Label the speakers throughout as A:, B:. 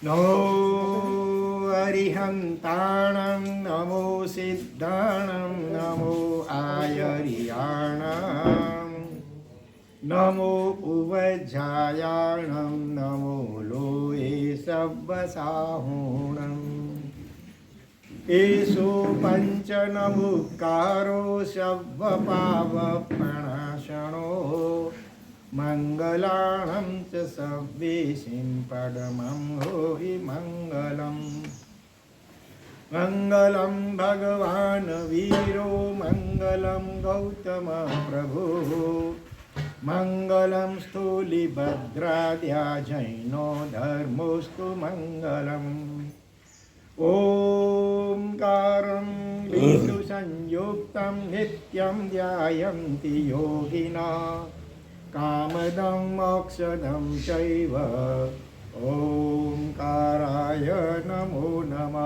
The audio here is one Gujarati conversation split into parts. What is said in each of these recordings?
A: નમો અરિહંતાણં નમો સિદ્ધાણં નમો આયરિયાણં નમો ઉવજ્જાયાણં નમો લોએ સવ્વસાહુણં એસો પંચનમુક્કારો સવ્વપાવપ્રણાશનો મંગલાણં ચ સવ્વેશિં પડમં હોહિ મંગલમ મંગલમ ભગવાન વીરો મંગલમ ગૌતમ પ્રભુ મંગલમ સ્થૂલિભદ્રાદ્યા જૈનો ધર્મોસ્તુ મંગલમ ઓમકારં વિષ્ણુ સંયુક્તં નિત્યં ધ્યાયન્તિ યોગિના કામદં મોક્ષદં ચૈવ ઓમકારાય નમો નમઃ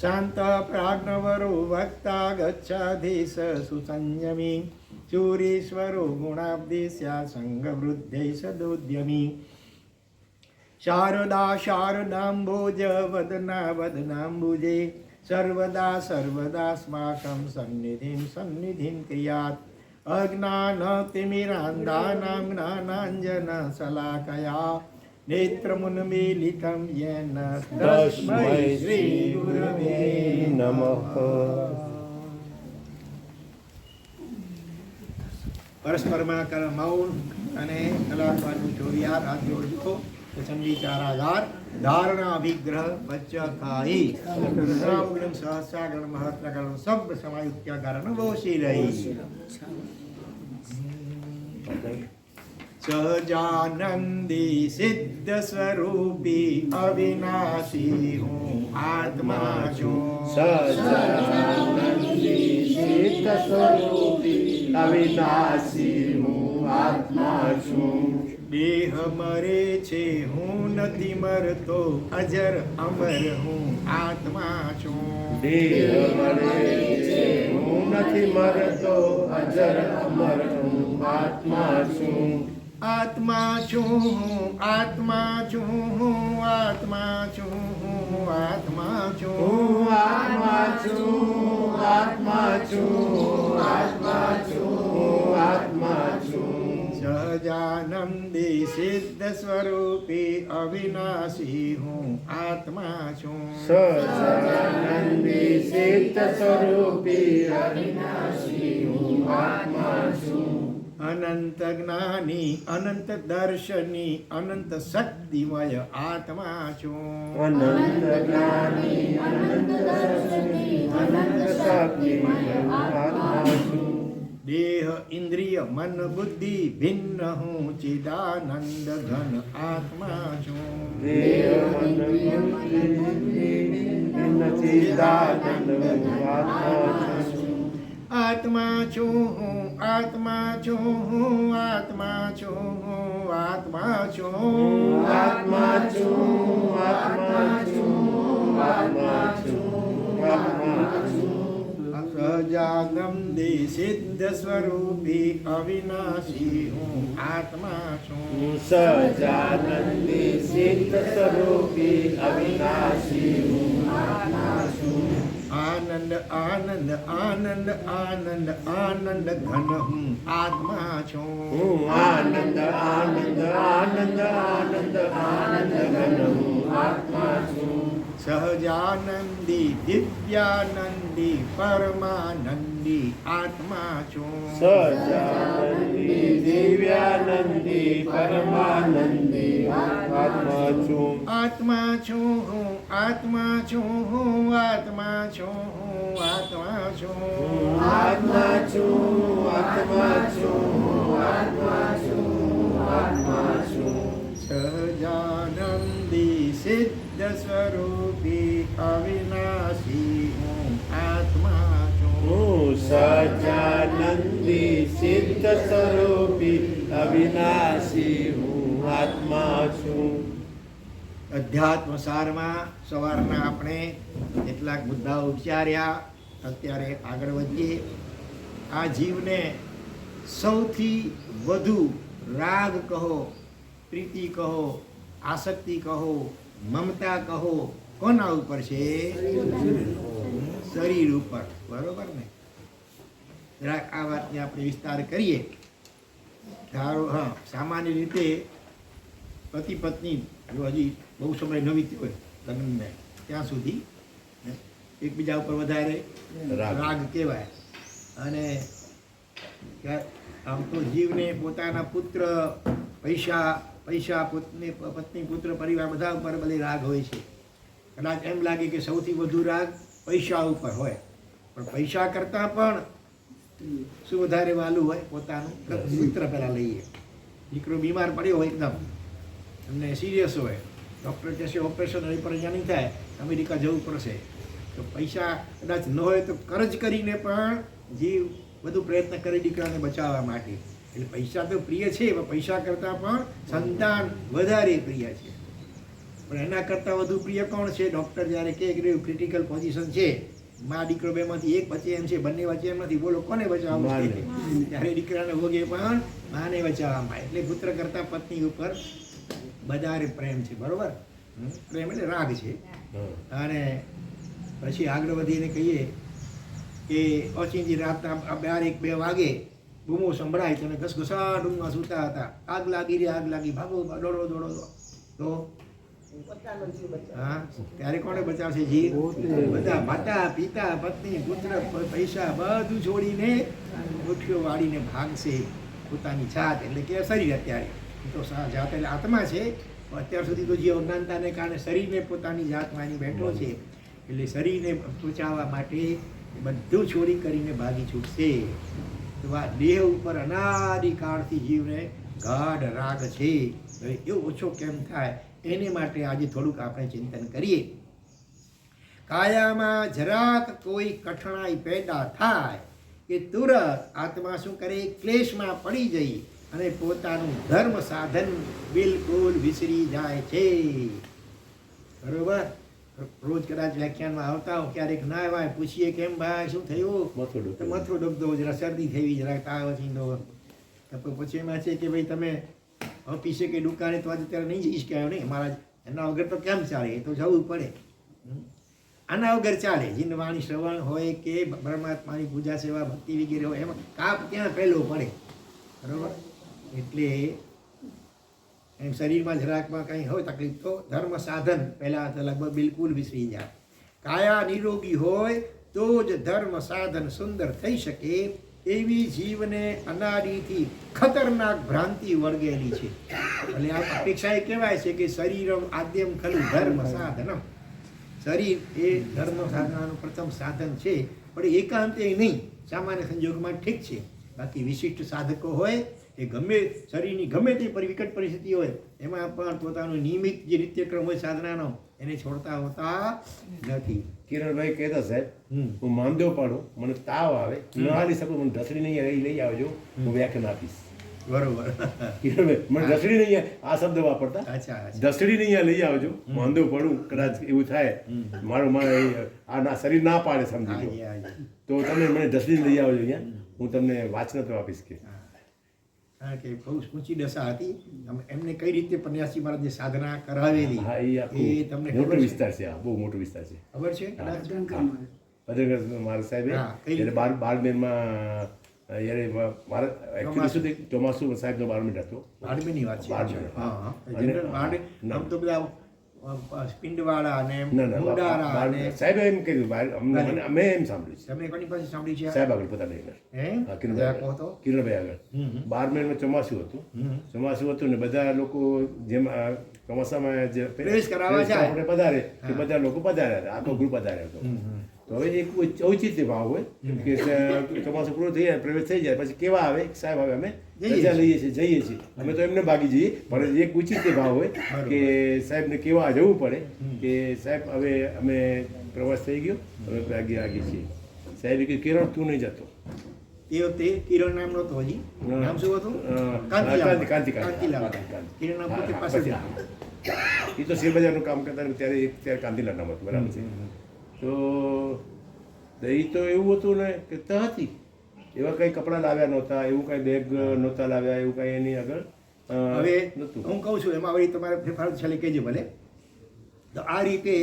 A: શાંત પ્રાજ્ઞવરો વક્તા ગચ્છાધીશ સુસંયમી ચૂરીશ્વરો ગુણાબ્ધિસ્યા સંગવૃદ્ધૈ સદોદ્યમી શારદા શારદાંબોજ વદના વદનાંબુજે સર્વદા સર્વદાસ્માકં સન્નિધિં સન્નિધિં ક્રિયાત અજ્ઞાનતિમિરાન્ધાનાં જ્ઞાનાંજનશલાકયા નેત્રముન્મીલિतं येन તસ્મૈ શ્રી ગુરવે નમઃ. પરસ્પરમાં મૌન અને કલાકારનું ચોરિયાર હાથ જોડજો. ચંડી ચારાગાર ધારણા વિગ્રહ પચ્ચકાઈ સહસ્રાગણ સહસ્રાગણ મહત્રગણ સબ સમાયુક્ત્યાગરણ વોશીલઈ સહજાનંદી સિદ્ધ સ્વરૂપી અવિનાશી હું આત્મા છું.
B: સહજાનંદી સિદ્ધ સ્વરૂપી અવિનાશી હું આત્મા છું.
A: દેહ મરે છે હું નથી મરતો અજર અમર હું આત્મા છું.
B: દેહ મરે છે હું નથી મરતો અજર અમર હું આત્મા છું.
A: આત્મા છું હું આત્મા છું હું આત્મા છું હું આત્મા છું
B: હું આત્મા છું આત્મા છું આત્મા છું આત્મા છું.
A: સહજાનંદી સિદ્ધ સ્વરૂપી અવિનાશી હું આત્મા છું.
B: સહજાનંદી સિદ્ધ સ્વરૂપી અવિનાશી હું આત્મા છું.
A: અનંત જ્ઞાની અનંત દર્શની અનંત શક્તિમય આત્મા છું.
B: અનંત જ્ઞાની અનંત દર્શની અનંત શક્તિમય આત્મા છું.
A: દેહ ઇન્દ્રિય મન બુદ્ધિ ભિન્ન હું ચિદાનંદ ઘન આત્મા છું.
B: દેહ મન બુદ્ધિ ચિદાનંદ આત્મા છું.
A: આત્મા છું હું આત્મા છું હું આત્મા છું હું આત્મા છું
B: આત્મા છું આત્મા છું આત્મા છું આત્મા છું.
A: સહજાનંદી સિદ્ધ સ્વરૂપી અવિનાશી હું આત્મા છું.
B: સહજાનંદી સિદ્ધ સ્વરૂપી અવિનાશી હું આત્મા છું.
A: આનંદ આનંદ આનંદ આનંદ આનંદ ઘન હું આત્મા છું.
B: હું આનંદ આનંદ આનંદ આનંદ આનંદ ઘન હું આત્મા છું.
A: સહજાનંદી દિવ્યાનંદી પરમાનંદી આત્મા છું.
B: સહજાનંદી દિવ્યાનંદી પરમાનંદી આત્મા છું.
A: આત્મા છું હું આત્મા છું હું આત્મા છું હું આત્મા છું
B: આત્મા છું આત્મા છું આત્મા છું આત્મા છું.
A: સહજાનંદી સિદ્ધ સ્વરૂપી અવિનાશી હું આત્મા છું.
B: હું સહજાનંદી સિદ્ધ સ્વરૂપી અવિનાશી હું આત્મા છું.
A: અધ્યાત્મ સારમાં સવારના આપણે કેટલાક મુદ્દાઓ વિચાર્યા. અત્યારે આગળ વધીએ. આ જીવને સૌથી વધુ રાગ કહો, પ્રીતિ કહો, આસક્તિ કહો, મમતા કહો કોના ઉપર છે? શરીર ઉપર. બરોબર ને? જરાક આ વાતને આપણે વિસ્તાર કરીએ. ધારો સામાન્ય રીતે પતિ પત્ની જો હજી બહુ સમય નવી હોય લગ્નને ત્યાં સુધી એકબીજા ઉપર વધારે રાગ કહેવાય. અને આમ તો જીવને પોતાના પુત્ર પૈસા પત્ની પુત્ર પરિવાર બધા ઉપર બધી રાગ હોય છે. કદાચ એમ લાગે કે સૌથી વધુ રાગ પૈસા ઉપર હોય, પણ પૈસા કરતાં પણ શું વધારે વાલું હોય? પોતાનું પુત્ર પહેલાં લઈએ. દીકરો બીમાર પડ્યો હોય એકદમ એમને સિરિયસ હોય, ડૉક્ટર કહેશે ઓપરેશન અહીં પર અહીંયા નહીં થાય, અમેરિકા જવું પડશે. તો પૈસા કદાચ ન હોય તો કરજ કરીને પણ જીવ બધું પ્રયત્ન કરે દીકરાને બચાવવા માટે. એટલે પૈસા તો પ્રિય છે, પણ પૈસા કરતાં પણ સંતાન વધારે પ્રિય છે. પણ એના કરતાં વધુ પ્રિય કોણ છે? ડૉક્ટર જ્યારે કહે કે ક્રિટિકલ પોઝિશન છે, મા દીકરો બેમાંથી એક બચે એમ છે, બંને વચ્ચે એમ નથી, બોલો કોને બચાવવું છે? ત્યારે દીકરાને ભોગે પણ માને બચાવવામાં. એટલે પુત્ર કરતાં પત્ની ઉપર વધારે પ્રેમ છે. બરોબર? પ્રેમ એટલે રાગ છે. અને પછી આગળ વધીને કહીએ કે ઓચિંતી રાતના 12-1-2 વાગે બૂમો સંભળાય, તમે ઘસઘસાટ ઊંઘમાં સૂતા હતા, આગ લાગી રે આગ લાગી, ભાગો દોડો. તો હા, ત્યારે કોને બચાવશે? જીવ. બધા માતા પિતા પત્ની પુત્ર પૈસા બધું છોડીને મુઠ્ઠીઓ વાળીને ભાગશે પોતાની જાત, એટલે કે શરીર. અત્યારે તો જાત એટલે આત્મા છે. અત્યાર સુધી તો જે અજ્ઞાનતાને કારણે શરીરને પોતાની જાત માની બેઠો છે. એટલે શરીરને બચાવવા માટે બધું છોડી કરીને ભાગી છૂટશે. તો આ દેહ ઉપર અનાદિકાળથી જીવને ગાઢ રાગ છે. એવો ઓછો કેમ થાય એને માટે આજે થોડુંક આપણે ચિંતન કરીએ. કાયામાં જરાક કોઈ કઠણાઈ પેદા થાય કે તુરત આત્મા શું કરે? ક્લેશમાં પડી જઈ અને પોતાનું ધર્મ સાધન બિલકુલ વિસરી જાય છે. બરોબર? રોજ કદાચ વ્યાખ્યાનમાં આવતા હો, ક્યારેક ના આવ્યા, પૂછીએ કેમ ભાઈ શું થયું? મથું દબદો, જરા શરદી થઈ, જરા તાવ ચીંદો. પછી એમાં છે કે ભાઈ તમે ઓફિસે કે દુકાને તો આજે અત્યારે નહીં જઈશ કહેવાય નહીં, મારા એના વગર તો કેમ ચાલે? એ તો જવું પડે. આના વગર ચાલે. જીનવાણી શ્રવણ હોય કે પરમાત્માની પૂજા સેવા ભક્તિ વગેરે હોય, એમાં કાપ ત્યાં પહેલો પડે. બરોબર? એટલે એમ શરીરમાં જરાકમાં કંઈ હોય તકલીફ તો ધર્મ સાધન પહેલાં તો લગભગ બિલકુલ વિસરી જાય. કાયા નિરોગી હોય તો જ ધર્મ સાધન સુંદર થઈ શકે. એવી જીવને અનાદિથી ખતરનાક ભ્રાંતિ વળગેલી છે. એટલે આ અપેક્ષા એ કહેવાય છે કે શરીરમ આદ્યમ ખલું ધર્મ સાધનમ. શરીર એ ધર્મ સાધનાનું પ્રથમ સાધન છે, પણ એકાંતે નહીં, સામાન્ય સંજોગમાં ઠીક છે. બાકી વિશિષ્ટ સાધકો હોય એ ગમે શરીરની ગમે તે વિકટ પરિસ્થિતિ હોય એમાં પણ પોતાનું નિયમિત જે નિત્યક્રમ હોય સાધનાનો એને છોડતા હોતા નથી.
B: કિરણભાઈ કહેતા સાહેબ, હું માંદો પડું, મને તાવ આવે, ન હાલી શકું, મને ઢસડી નહીં લઈ આવજો, હું વ્યાખ્યાન આપીશ.
A: બરોબર.
B: કિરણભાઈ મને ઢસડી નહીં, આ શબ્દ વાપરતા, ઢસડી નહીં લઈ આવજો, માંદો પડું, કદાચ એવું થાય, મારું આ શરીર ના પાડે સમજી લો, તો તમે મને ઢસડી લઈ આવજો અહીંયા, હું તમને વાચનત્ર આપીશ. કે
A: કારણ કે બહુ ઊંચી દશા હતી, એમને કઈ રીતે પન્યાસી મહારાજ જે સાધના કરાવેલી એ તમને
B: મોટો વિસ્તાર છે. બહુ મોટો વિસ્તાર છે.
A: ખબર છે?
B: ભદ્રગઢ મહારાજ સાહેબે એટલે 12 મારા એકચ્યુઅલી સુધી ચોમાસું સાહેબનો 12 હતો.
A: 12ની વાત છે. આમ તો બધા પિંડવાળા અને મુંડારા અને
B: સાહેબ એમ કહ્યું, અમે એમ સાંભળ્યું.
A: તમે કોની પાસે સાંભળી છે?
B: સાહેબ આગળ પોતાની કિરણભાઈ આગળ 12 ચોમાસું હતું. ચોમાસું હતું ને બધા લોકો જેમ ચોમાસામાં જે
A: પ્રવેશ કરાવવા જાય
B: પધારે કે બધા લોકો પધાર્યા, આખો ગ્રુપ પધાર્યો હતો. તો હવે એક ઔચિત્ય ભાવ હોય કે ચોમાસું પૂરું થઈ જાય, પ્રવેશ થઈ જાય, પછી કેવા આવે? સાહેબ હવે અમે રજા લઈએ છીએ, જઈએ છીએ. અમે તો એમને ભાગી જઈએ, પણ એક ઔચિત્ય ભાવ હોય કે સાહેબને કેવા જવું પડે કે સાહેબ હવે અમે પ્રવાસ થઈ ગયો, હવે આગે છીએ. સાહેબે કીધું, કિરણ તું નહીં જતો.
A: એ વખતે કિરણ નામ નહોતો, હજી નામ શું હતું? કાંતિલાલ. કિરણ નામ પોતે પાછળ
B: એ તો શેરબજારનું કામ કરતા ત્યારે કાંતિલાલ નામ હતું. બરાબર છે. તો એ તો એવું હતું ને કે હતી એવા કંઈ કપડાં લાવ્યા નહોતા, એવું કંઈ બેગ નહોતા લાવ્યા, એવું કંઈ એની આગળ
A: હવે હું કહું છું એમાં વળી તમારે ફેરફાર છેલ્લે કહેજો ભલે. તો આ રીતે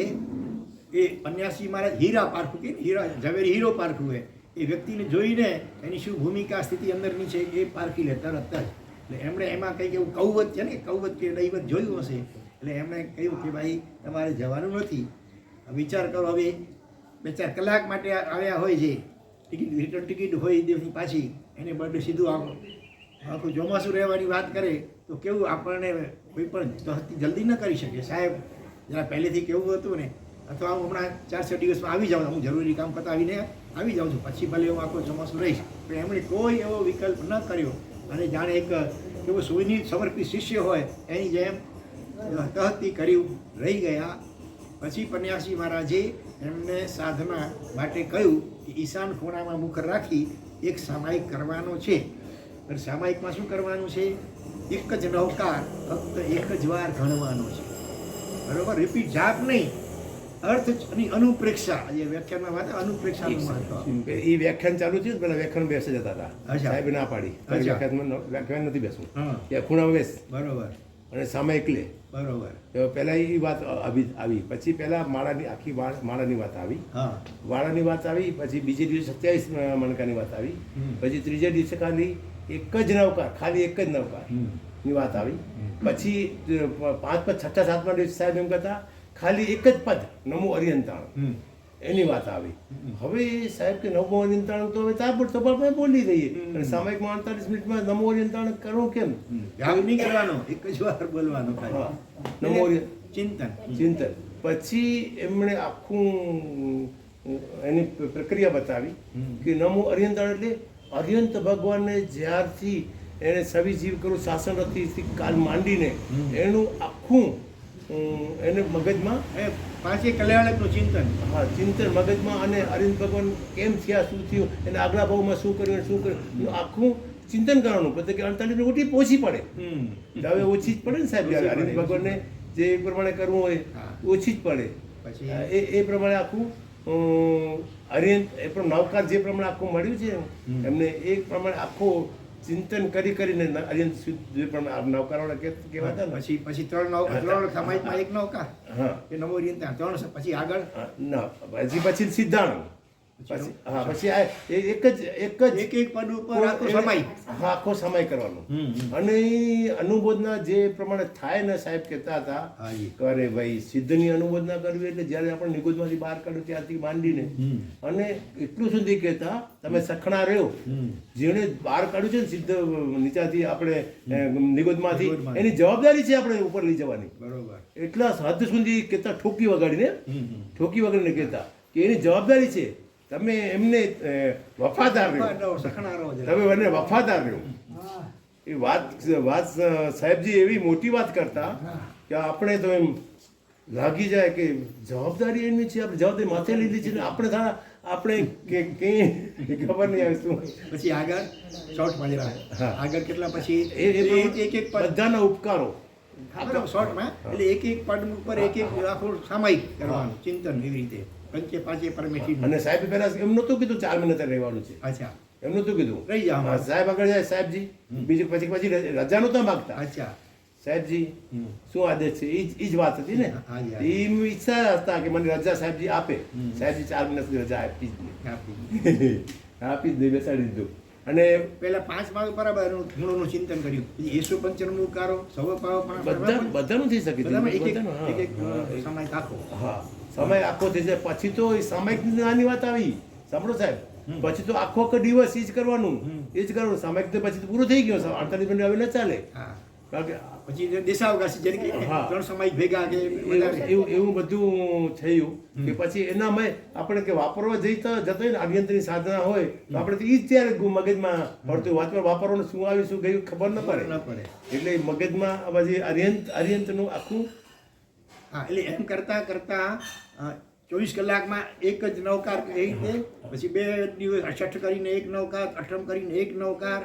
A: એ પન્યાસી મહારાજ હીરા પારખું કે હીરા ઝવેરી હીરો પારખું હોય એ વ્યક્તિને જોઈને એની શું ભૂમિકા સ્થિતિ અંદરની છે એ પારખી લે તરત જ. એટલે એમણે એમાં કંઈક એવું કૌવત છે ને, કૌવત કે દૈવત જોયું હશે એટલે એમણે કહ્યું કે ભાઈ તમારે જવાનું નથી, વિચાર કરો. હવે 2-4 કલાક માટે આવ્યા હોય છે, ટિકિટ રિટર્ન ટિકિટ હોય દિવસની પાછી, એને બદલે સીધું આખું ચોમાસું રહેવાની વાત કરે તો કેવું આપણને કોઈ પણ જલ્દી ન કરી શકે. સાહેબ જરા પહેલેથી કેવું હતું ને, અથવા હું હમણાં 4-6 દિવસમાં આવી જાઉં, હું જરૂરી કામ પતાવીને આવી જાઉં છું, પછી ભલે હું આખું ચોમાસું રહીશ. પણ એમણે કોઈ એવો વિકલ્પ ન કર્યો અને જાણે એક એવો સુનિત સમર્પિત શિષ્ય હોય એની જેમ તહતી કર્યું રહી ગયા. પછી પન્યાસી મહારાજે એમને સાધના માટે કહ્યું કે ઈશાન ખૂણામાં મુખ રાખી એક સામાયિક કરવાનો છે. અને સામાયિકમાં શું કરવાનું છે? એક જ નવકાર ફક્ત એક જ વાર ગણવાનો છે. બરોબર, રિપીટ જાપ નહીં, અર્થ અને અનુપ્રેક્ષા. જે વ્યાખ્યાનમાં વાત અનુપ્રેક્ષાનું મહત્વ.
B: એ વ્યાખ્યાન ચાલુ થયું પેલા વ્યાખ્યાન બેસે જતા હતા, સાહેબ ના પાડી વ્યાખ્યાન નથી બેસવું, ખૂણામાં બેસ.
A: બરોબર.
B: અને સામાયિક લે.
A: બરોબર.
B: તો પહેલા એ વાત આવી, પછી પહેલા માળાની આખી માળાની વાત આવી, વાળાની વાત આવી, પછી બીજે દિવસે 27 મણકાની વાત આવી, પછી ત્રીજે દિવસે ખાલી એક જ નવકાર, ખાલી એક જ નવકાર ની વાત આવી. પછી 5, 6, 7મા દિવસે સાહેબ એમ કહેતા ખાલી એક જ પદ નમો અરિયંતાણ એની વાત આવી. હવે સાહેબ કે નમો અરિયંતાણ તો હવે તાબડતોબ બોલી દઈએ, અને સામાયિકમાં 48 મિનિટમાં નમો અરિયંતાણ કરવું કેમ?
A: નહીં કરવાનો, એક જ વાર બોલવાનો.
B: નમો
A: ચિંતન.
B: પછી એમણે આખું એની પ્રક્રિયા બતાવી કે નમો અરિયંતાણ એટલે અરિયંત ભગવાનને જ્યારથી એને સવી જીવ કરું શાસન રથથી કાલ માંડીને એનું આખું એને મગજમાં
A: 5 કલ્યાણકનું ચિંતન.
B: હા, ચિંતન મગજમાં, અને અરિયંત ભગવાન કેમ થયા, શું થયું, એને આગલા ભાવમાં શું કર્યું, શું કર્યું, આખું ચિંતન કરવાનું. પછી કે 48 ઓછી ઓછી પડે, હવે ઓછી જ પડે ને સાહેબ. અરિયંત ભગવાનને જે પ્રમાણે કરવું હોય ઓછી જ પડે. પછી એ પ્રમાણે આખું અરિયંત એ પણ નવકાર જે પ્રમાણે આખું મળ્યું છે એમને એ પ્રમાણે આખું ચિંતન કરીને અરિયંત જે પ્રમાણે નવકારવાળા કહેવાતા ને.
A: પછી 3 સામાયિકમાં એક નવકાર, હા, એ નમો અરિયંતાણ 3. પછી આગળ
B: ના, પછી સિદ્ધાંત. પછી એક પદ ઉપર આખો સમય કરવાનો. અને અનુબોધના જે પ્રમાણે થાય ને સાહેબ કહેતા હતા કરે ભાઈ સિદ્ધની અનુબોધના કરવી એટલે જ્યારે આપણે નિગોદમાંથી બહાર કાઢ્યું ત્યારથી માંડીને, અને એટલું સુધી કહેતા તમે સખણા રહ્યો, જેને બહાર કાઢ્યું છે ને સિદ્ધ નીચાથી આપણે નિગોદમાંથી, એની જવાબદારી છે આપણે ઉપર લઈ જવાની. બરોબર. એટલા હદ સુધી કહેતા ઠોકી વગાડીને કહેતા કે એની જવાબદારી છે, તમે એમને વફાદાર રહ્યો, તમે મને વફાદાર રહ્યો. એ વાત સાહેબજી એવી મોટી વાત કરતા કે આપણે તો એમ લાગી જાય કે જવાબદારી એમની છે, આપણે જવાબદારી માથે લીધી છે ને આપણે આપણે કે કંઈ ખબર નહીં આવે શું.
A: પછી આગળ શોર્ટમાં જરા આગળ કેટલા પછી એક
B: બધાના ઉપકારો
A: શોર્ટમાં, એટલે એક પદ ઉપર એક આખું સામાયિક કરવાનું ચિંતન એવી રીતે 5 પરમેથી.
B: અને સાહેબ પહેલા એમ નહોતું કીધું 4 મહિના રહેવાનું છે.
A: અચ્છા,
B: એમ નહોતું કીધું
A: રહી જાવ
B: સાહેબ આગળ જાય સાહેબજી, બીજું પછી રજા નહોતા માગતા.
A: અચ્છા,
B: સાહેબજી શું આદેશ છે એ જ વાત હતી ને. એ ઈચ્છા હતા કે મને રજા સાહેબજી આપે. સાહેબજી 4 મહિના સુધી રજા આપી જ નહીં, બેસાડી દીધું. અને
A: પેલા 5 ભાગ બરાબર ગુણોનું ચિંતન કર્યું, ઈસુ પંચમનું કારો
B: બધાનું થઈ શકે,
A: સમય આખો. હા,
B: સમય આખો થઈ જાય. પછી તો સામાયિક નાની વાત આવી, સાંભળો સાહેબ, પછી તો આખો દિવસ એ જ કરવાનું. સામાયિક તો પછી પૂરું થઈ ગયો, 48 મિનિટ હવે ન ચાલે. પછી દેશાવકાશી જેને કે 3 સમય ભેગા કે એવું બધું થયું કે પછી એનામાં આપણે કે વાપરવા જતો હોય ને અભિયંત્રની સાધના હોય તો આપણે તો એ જ ત્યારે મગજમાં પડતું વાપરવાનું શું આવ્યું શું ગયું ખબર ન પડે. એટલે મગજમાં પછી અરિયંતનું આખું.
A: હા, એટલે એમ કરતા 24 કલાકમાં એક જ નવકાર એ રીતે, પછી 2 દિવસ અષ્ટ કરીને એક નવકાર, અષ્ટમ કરીને એક નવકાર,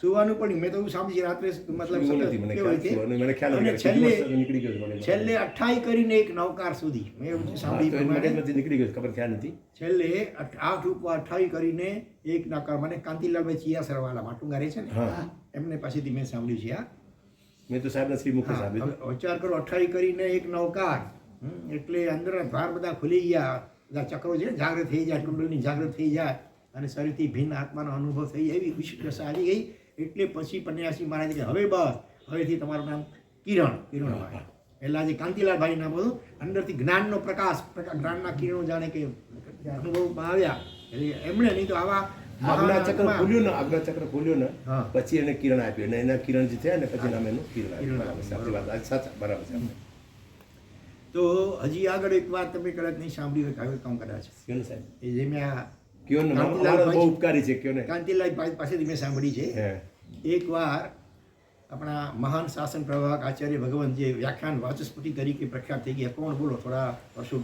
A: સુવાનું પણ મેં તો એવું સાંભળ્યું રાત્રે, મતલબ છેલ્લે 28 કરીને એક નવકાર સુધી મેં એવું સાંભળ્યું,
B: નીકળી ગયું, ખબર ખ્યાલ નથી.
A: છેલ્લે 8 ઉપર 28 કરીને એક નવકાર. મને કાંતિલાલભાઈ ચિયાસરવાલા માટુંગા રહે છે ને, એમને પાસેથી મેં સાંભળ્યું છે.
B: મેં તો સાહેબ શ્રી મુખ સાહેબ
A: વિચાર કરો, 28 કરીને એક નવકાર, એટલે અંદરના દ્વાર બધા ખુલી ગયા, બધા ચક્રો છે જાગૃત થઈ જાય, કુંડળની જાગૃત થઈ જાય અને શરીરથી ભિન્ન આત્માનો અનુભવ થઈ જાય, એવી વિશિષ્ટ દશા આવી ગઈ. એટલે પછી પન્યાસી મહારાજ કે હવે બસ, હવેથી તમારું નામ કિરણભાઈ. એટલે આજે કાંતિલાલભાઈ નામ હતું. અંદરથી જ્ઞાનનો પ્રકાશ, જ્ઞાનના કિરણો જાણે કે અનુભવમાં આવ્યા. એટલે એમણે નહીં તો આવા
B: આજ્ઞા ચક્ર ખોલ્યું ને
A: હા.
B: પછી એને કિરણ આપ્યું અને એના કિરણ જે થયા ને પછી નામ એનું કિરણ આપ્યું. બરાબર છે, આપણી વાત સાચા, બરાબર છે.
A: તો હજી આગળ એક વાત તમે કદાચ નહીં સાંભળી હોય, કાવ્ય કામ કદાચ
B: કયો ને સાહેબ,
A: એ જે મેં આ
B: કયો ને, મારો બહુ ઉપકારી છે, કયો ને.
A: કાંતિલાલભાઈ પાસેથી મેં સાંભળી છે.
B: હે.
A: એકવાર આપણા મહાન શાસન પ્રવાહક આચાર્ય ભગવાન જે વ્યાખ્યાન વાચસ્પતિ તરીકે પ્રખ્યાત થઈ ગયા, કોણ બોલો, થોડા વર્ષો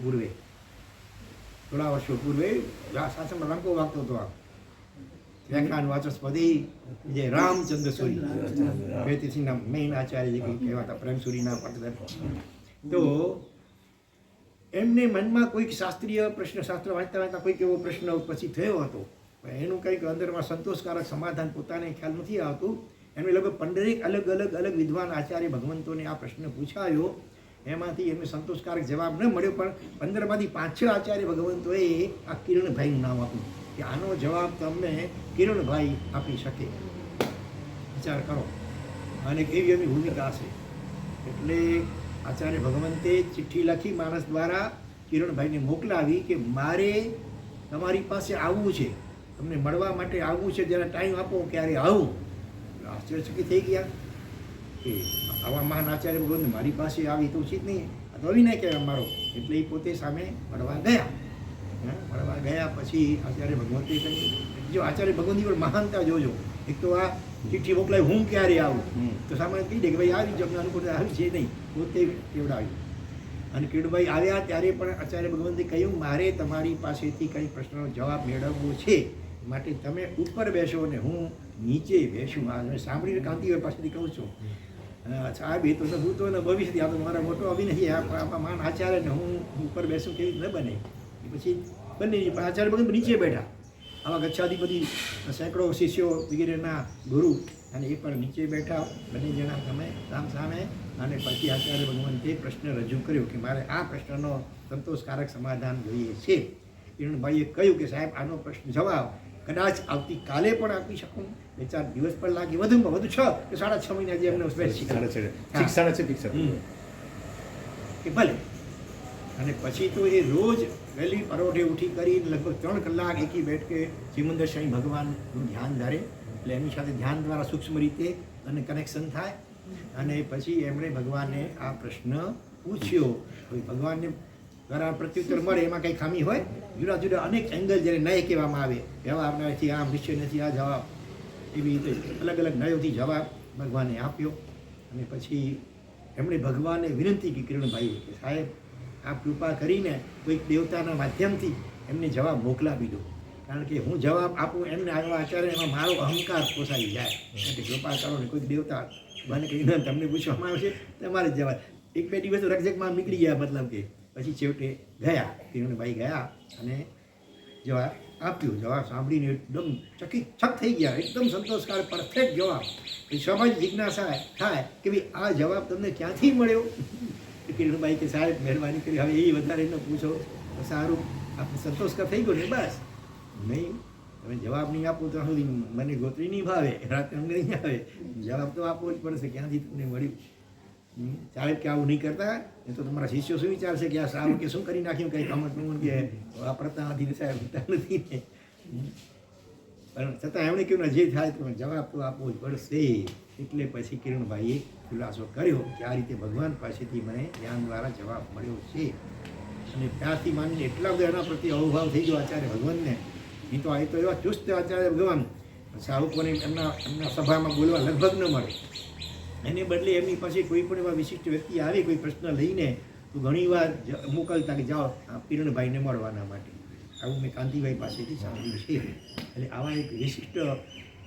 A: પૂર્વે શાસનમાં રંકો વાગતો હતો. આ વ્યાખ્યાન વાચસ્પતિ જે રામચંદ્ર સૂરી બેતીસિંહના મેઇન આચાર્ય જે કંઈ કહેવાતા, પ્રેમસૂરીના પટદર. તો એમને મનમાં કોઈક શાસ્ત્રીય પ્રશ્ન, શાસ્ત્ર વાંચતા વાંચતા કોઈક એવો પ્રશ્ન પછી થયો હતો. એનું કંઈક અંદરમાં સંતોષકારક સમાધાન પોતાને ખ્યાલ નથી આવતું. એમને લગભગ 15 અલગ વિદ્વાન આચાર્ય ભગવંતોને આ પ્રશ્ન પૂછાયો. એમાંથી એમને સંતોષકારક જવાબ ન મળ્યો, પણ 15માંથી 5-6 આચાર્ય ભગવંતોએ આ કિરણભાઈનું નામ આપ્યું કે આનો જવાબ તમને કિરણભાઈ આપી શકે. વિચાર કરો, અને એવી એમની ભૂમિકા છે. એટલે આચાર્ય ભગવંતે ચિઠ્ઠી લખી માણસ દ્વારા કિરણભાઈને મોકલાવી કે મારે તમારી પાસે આવવું છે, તમને મળવા માટે આવવું છે, જરા ટાઈમ આપો, ક્યારે આવું. આશ્ચર્યચકિત થઈ ગયા કે આવા મહાન આચાર્ય ભગવંત મારી પાસે આવી તો ઉચિત નહીં, આ તો અવિનય કહેવાય મારો. એટલે એ પોતે સામે મળવા ગયા. પછી આચાર્ય ભગવંતે કહ્યું, જો આચાર્ય ભગવંતની પણ મહાનતા જોજો. એક તો આ ચિઠ્ઠી મોકલાવી, હું ક્યારે આવું, તો સામાન્ય કહી દે કે ભાઈ આવી જમને અનુકૂળ આવી છે નહીં, પોતે કેવડાવ્યું. અને કિરણભાઈ આવ્યા ત્યારે પણ આચાર્ય ભગવંતે કહ્યું, મારે તમારી પાસેથી કંઈ પ્રશ્નનો જવાબ મેળવવો છે, માટે તમે ઉપર બેસો ને હું નીચે બેસું. આ મેં સાંભળીને કાંતિભાઈ પાસેથી કહું છું, સાહેબ એ તો ન ભૂતો ન ભવિષ્ય, આ તો મારા મોટો અભિનય, આ મહાન આચાર્ય ને હું ઉપર બેસું કેવી ન બને. પછી બંને આચાર્ય ભગવંત નીચે બેઠા. આવા ગચ્છાધિપતિ સેંકડો શિષ્યો વગેરેના ગુરુ, અને એ પણ નીચે બેઠા, બંને જણા તમે સામે. અને પછી આચાર્ય ભગવંતે પ્રશ્ન રજૂ કર્યો કે મારે આ પ્રશ્નનો સંતોષકારક સમાધાન જોઈએ છે. કિરણભાઈએ કહ્યું કે સાહેબ આનો પ્રશ્ન જવાબ કદાચ આવતીકાલે પણ આપી શકું, 2-4 દિવસ પણ લાગે, વધુમાં વધુ 6 કે 6.5 મહિના જે એમને કે ભલે. અને પછી તો એ રોજ વહેલી પરોઢે ઉઠી કરીને લગભગ 3 કલાક એકી બેઠકે સિમંદર સ્વામી ભગવાનનું ધ્યાન ધારે. એટલે એમની સાથે ધ્યાન દ્વારા સૂક્ષ્મ રીતે અને કનેક્શન થાય. અને પછી એમણે ભગવાનને આ પ્રશ્ન પૂછ્યો. ભગવાનને દ્વારા પ્રત્યુત્તર મળે એમાં કંઈ ખામી હોય, જુદા જુદા અનેક એંગલ જ્યારે નય કહેવામાં આવે, જવાબ નથી, આમ નિશ્ચય નથી, આ જવાબ, એવી રીતે અલગ નયોથી જવાબ ભગવાને આપ્યો. અને પછી એમણે ભગવાનને વિનંતી કરી કિરણભાઈએ કે સાહેબ આપ કૃપા કરીને કોઈક દેવતાના માધ્યમથી એમને જવાબ મોકલાવી દો, કારણ કે હું જવાબ આપું એમને આવ્યો આચાર્ય, એમાં મારો અહંકાર પોસાઈ જાય. એટલે કૃપા કરો ને કોઈક દેવતા મને કહીને તમને પૂછવામાં આવે છે, તમારે જ જવાબ. 1-2 દિવસ રકઝકમાં નીકળી ગયા, મતલબ કે પછી છેવટે ગયા, કિરણભાઈ ગયા અને જવાબ આપ્યો. જવાબ સાંભળીને એકદમ છક થઈ ગયા, એકદમ સંતોષકારક પરફેક્ટ જવાબ. સ્વાભાવિક જિજ્ઞાસા થાય કે ભાઈ આ જવાબ તમને ક્યાંથી મળ્યો. કિરણભાઈ કે સાહેબ મહેરબાની કરી હવે એ વધારે ન પૂછો, સારું આપણે સંતોષકાર થઈ ગયો ને બસ. નહીં, તમે જવાબ નહીં આપો તો સુધી મને ગોત્રી નહીં ભાવે, રાત્રે અમને નહીં આવે, જવાબ તો આપવો જ પડશે, ક્યાંથી તમને મળ્યું. સાહેબ કે આવું નહીં કરતા, એ તો તમારા શિષ્યો શું વિચારશે કે આ સારું કે શું કરી નાખ્યું, કંઈ કમટ કે વાપરતા નથી ને સાહેબ હોતા નથી ને. પણ છતાં એમણે કહ્યું જે થાય તો જવાબ તો આપવો જ પડશે. એટલે પછી કિરણભાઈએ ખુલાસો કર્યો કે આ રીતે ભગવાન પાસેથી મને ધ્યાન દ્વારા જવાબ મળ્યો છે. અને ત્યારથી માનીને એટલા બધા એના પ્રત્યે અહોભાવ થઈ ગયો આચાર્ય ભગવાનને. નહીં તો આ તો એવા ચુસ્ત આચાર્ય ભગવાન, સાહુકોને એમના સભામાં બોલવા લગભગ ન મળે. એને બદલે એમની પાસે કોઈ પણ એવા વિશિષ્ટ વ્યક્તિ આવે કોઈ પ્રશ્ન લઈને તો ઘણીવાર મોકલતા કે જાઓ કિરણભાઈને મળવાના માટે. આવું મેં કાંતિભાઈ પાસેથી સાંભળ્યું છે. એટલે આવા એક વિશિષ્ટ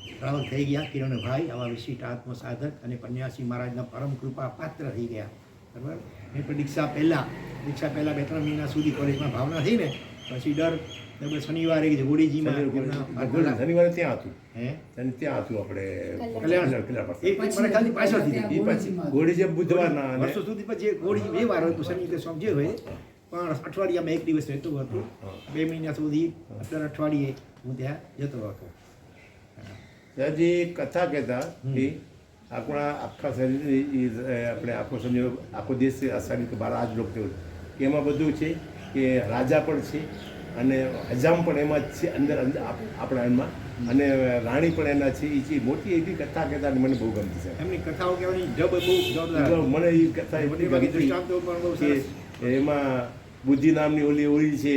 A: શ્રાવક થઈ ગયા કિરણભાઈ, આવા વિશિષ્ટ આત્મસાધક અને પન્યાસી મહારાજના પરમ કૃપા પાત્ર થઈ ગયા. બરાબર. એ પણ દીક્ષા પહેલાં 2-3 મહિના સુધી કોલેજમાં ભાવના થઈ ને પછી દર શનિવારે હોળીજીમાં
B: શનિવારે ત્યાં હતું
A: હે
B: અને ત્યાં હતું આપણે
A: કલ્યાણ.
B: કલ્યાણ પાસે.
A: એ મને ખાલી પાછળથી
B: એ પછી હોળી જે બુધવારના અને
A: વર્ષો સુધી પછી હોળી 2 વાર હતું, શનિ કે સોમ જે હોય, પણ અઠવાડિયામાં 1 દિવસ રહેતું હતું. 2 મહિના સુધી દર અઠવાડિયે હું ત્યાં જતો હતો.
B: જે કથા કહેતા એ આપણા આખા શરીર આપણે આખો સમજો આખો દેશ શરીર કે 12 આજ લોકો એમાં બધું છે કે રાજા પણ છે અને હજામ પણ એમાં જ છે અંદર અંદર આપણા એમાં અને રાણી પણ એના છે. એ છે મોટી એવી કથા કહેતા અને મને બહુ ગમતી છે.
A: એમની કથાઓ કહેવાની જબ બહુ જોરદાર.
B: મને એ કથા એ બધી
A: બાકી
B: ગમતી
A: દૃષ્ટાંતો પણ બહુ સરસ.
B: કે એમાં બુદ્ધિ નામની ઓલી છે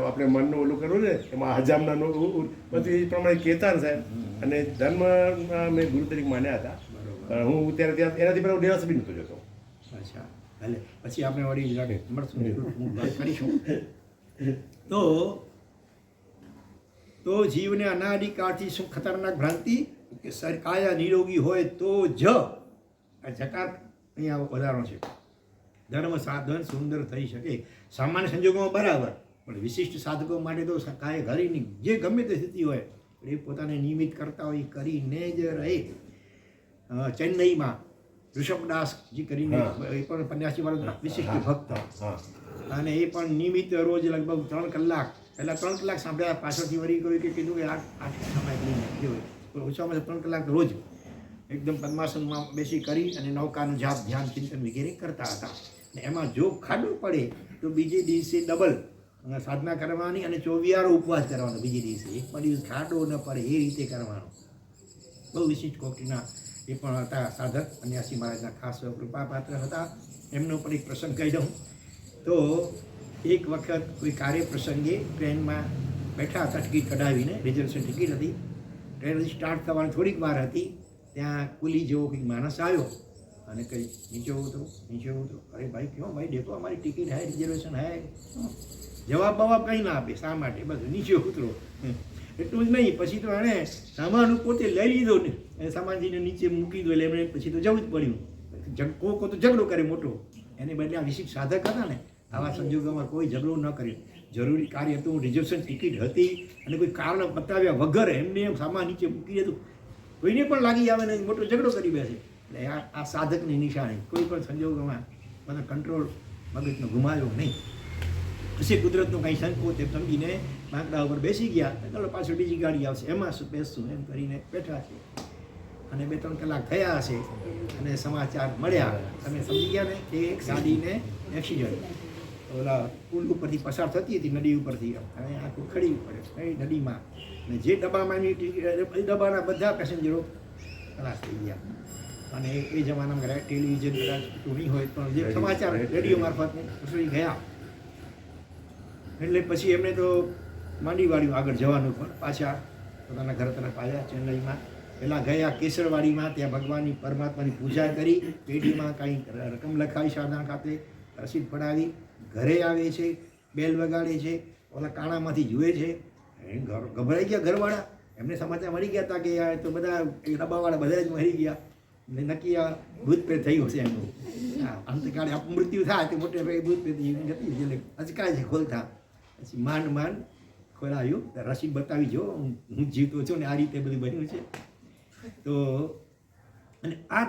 B: આપણે મનનું ઓલું કરવું ને એમાં હજામના બધું એ પ્રમાણે કહેતા ને સાહેબ. અને ધર્મમાં મેં ગુરુ તરીકે માન્યા હતા. પણ હું ત્યારે ત્યાં એનાથી પહેલાં ડેરાસ બી નહોતો જતો.
A: અચ્છા, ભલે પછી આપણે વળી લાગે મળશું, હું વાત કરીશું. તો જીવને અનાદિકાળથી શું ખતરનાક ભ્રાંતિ કે કાયા નિરોગી હોય તો જ આ જકાત અહીંયા વધારો છે. ધર્મ સાધન સુંદર થઈ શકે સામાન્ય સંજોગોમાં બરાબર, પણ વિશિષ્ટ સાધકો માટે તો કાય ઘરીની જે ગમે તે સ્થિતિ હોય એ પોતાને નિયમિત કરતા હોય કરીને જ રહે. ચેન્નઈમાં ઋષભદાસજી કરીને એ પણ પન્યાસી વાળો વિશિષ્ટ ભક્ત, અને એ પણ નિયમિત રોજ લગભગ 3 કલાક, પહેલાં 3 કલાક સાંભળ્યા, પાછળથી વળી કહ્યું કે કીધું કે આ સમય નહીં, ઓછામાં 3 કલાક રોજ એકદમ પદ્માસનમાં બેસી કરી અને નૌકાનું જાપ ધ્યાન ચિંતન વગેરે કરતા હતા. અને એમાં જો ખાડું પડે તો બીજે દિવસે ડબલ સાધના કરવાની અને 24 ઉપવાસ કરવાનો. બીજે દિવસે એક પણ દિવસ ખાડો ન પડે એ રીતે કરવાનો. બહુ વિશિષ્ટ કોટીના એ પણ હતા સાધક, સન્યાસી મહારાજના ખાસ કૃપાપાત્ર હતા. એમનો પણ એક પ્રસંગ કહી દઉં તો એક વખત કોઈ કાર્ય પ્રસંગે ટ્રેનમાં બેઠા હતા, ટિકિટ કઢાવીને, રિઝર્વેશન ટિકિટ હતી. ટ્રેન સ્ટાર્ટ થવાની થોડીક વાર હતી, ત્યાં કુલી જેવો કંઈક માણસ આવ્યો અને કંઈ નીચે ઉતરો. અરે ભાઈ ક્यों ભાઈ દેખો અમારી ટિકિટ હૈ, રિઝર્વેશન હૈ. જવાબ કંઈ ના આપે, શા માટે, બસ નીચે ઉતરો એટલું જ નહીં. પછી તો એણે સામાન પોતે લઈ લીધો ને એ સામાનજીને નીચે મૂકી દો, એટલે એમણે પછી તો જવું જ પડ્યું. કોકો તો ઝઘડો કરે મોટો, એને બદલે આ વિશિષ્ટ સાધક હતા ને, આવા સંજોગોમાં કોઈ ઝઘડો ન કર્યો. જરૂરી કાર્ય હતું, રિઝર્વેશન ટિકિટ હતી અને કોઈ કારણ બતાવ્યા વગર એમને એમ સામાન નીચે મૂકી દીધું. કોઈને પણ લાગી આવે ને મોટો ઝઘડો કરી બેસે. એટલે આ સાધકની નિશાની. કોઈ પણ સંજોગોમાં મને કંટ્રોલ મગજનો ગુમાવ્યો નહીં. પછી કુદરતનો કંઈ સંકોચ એમ સમજીને બાંકડા ઉપર બેસી ગયા. ચાલો પાછળ બીજી ગાડી આવશે એમાં શું બેસશું એમ કરીને બેઠા છે. અને 2-3 કલાક થયા હશે અને સમાચાર મળ્યા, તમે સમજી ગયા ને કે એક ગાડીને એક્સિડન્ટ ઓલા પુલ ઉપરથી પસાર થતી હતી, નદી ઉપરથી, અને આખું ખડી પડે કઈ નદીમાં. અને જે ડબ્બામાં ડબ્બાના બધા પેસેન્જરો ખલાસ થઈ ગયા. અને એ જમાનામાં ટેલિવિઝન કદાચ નહીં હોય પણ જે સમાચાર રેડિયો મારફત ઉછળી ગયા. એટલે પછી એમને તો માંડી વાળ્યું આગળ જવાનું, પણ પાછા પોતાના ઘર તરફ આવ્યા. ચેન્નઈમાં પહેલાં ગયા કેસરવાડીમાં, ત્યાં ભગવાનની પરમાત્માની પૂજા કરી, પેઢીમાં કાંઈ રકમ લખાવી સાધના ખાતે, રસીદ પડાવી, ઘરે આવે છે, બેલ વગાડે છે, ઓલા કાણામાંથી જુએ છે. ગભરાઈ ગયા ઘરવાળા, એમને સમાચાર મળી ગયા હતા કે આ તો બધા ડબ્બાવાળા બધા જ મરી ગયા, નક્કી આ ભૂત પ્રેત થયું છે એમનું. અંતકાળે મૃત્યુ થાય તો મોટે ભાઈ ભૂત પ્રેત જતી એટલે અચકાય છે ખોલતા. પછી માંડ ખોલાયું, રસીદ બતાવી જો હું જીવતો છું ને આ રીતે બધું બન્યું છે. તો અને આ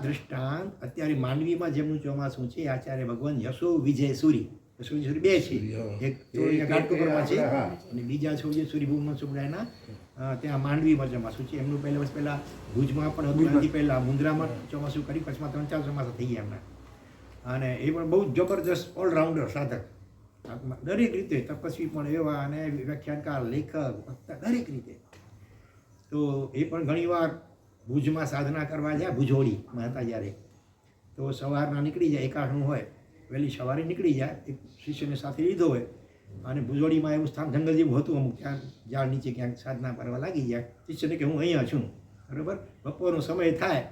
A: દ્રષ્ટાંત અત્યારે માંડવીમાં જેમનું ચોમાસું છે, આચાર્ય ભગવાન યશો વિજય સૂરી, યશો વિજય સૂરી 2 છે, એક ઘાટકોપરમાં છે અને બીજા છે વિજય સૂરી ભૂમન સુબડાયના ત્યાં માંડવીમાં ચોમાસું છે. એમનું પહેલાં ભુજમાં પણ હતું, એનાથી પહેલાં મુન્દ્રામાં ચોમાસું કરી, પછીમાં 3-4 ચોમાસા થઈ ગયા એમના. અને એ પણ બહુ જબરદસ્ત ઓલરાઉન્ડર સાધક, દરેક રીતે તપસ્વી પણ એવા અને વ્યાખ્યાનકાર, લેખક, વક્તા, દરેક રીતે. તો એ પણ ઘણીવાર ભુજમાં સાધના કરવા જાય, ભુજોડીમાં હતા જ્યારે, તો સવારના નીકળી જાય, એકાઠનું હોય, વહેલી સવારે નીકળી જાય, એક શિષ્યને સાથે લીધો હોય અને ભુજોડીમાં એવું સ્થાન જંગલ જેવું હતું અમુક, ત્યાં ઝાડ નીચે ક્યાંક સાધના કરવા લાગી જાય. શિષ્યને કે હું અહીંયા છું, બરાબર. બપોરનો સમય થાય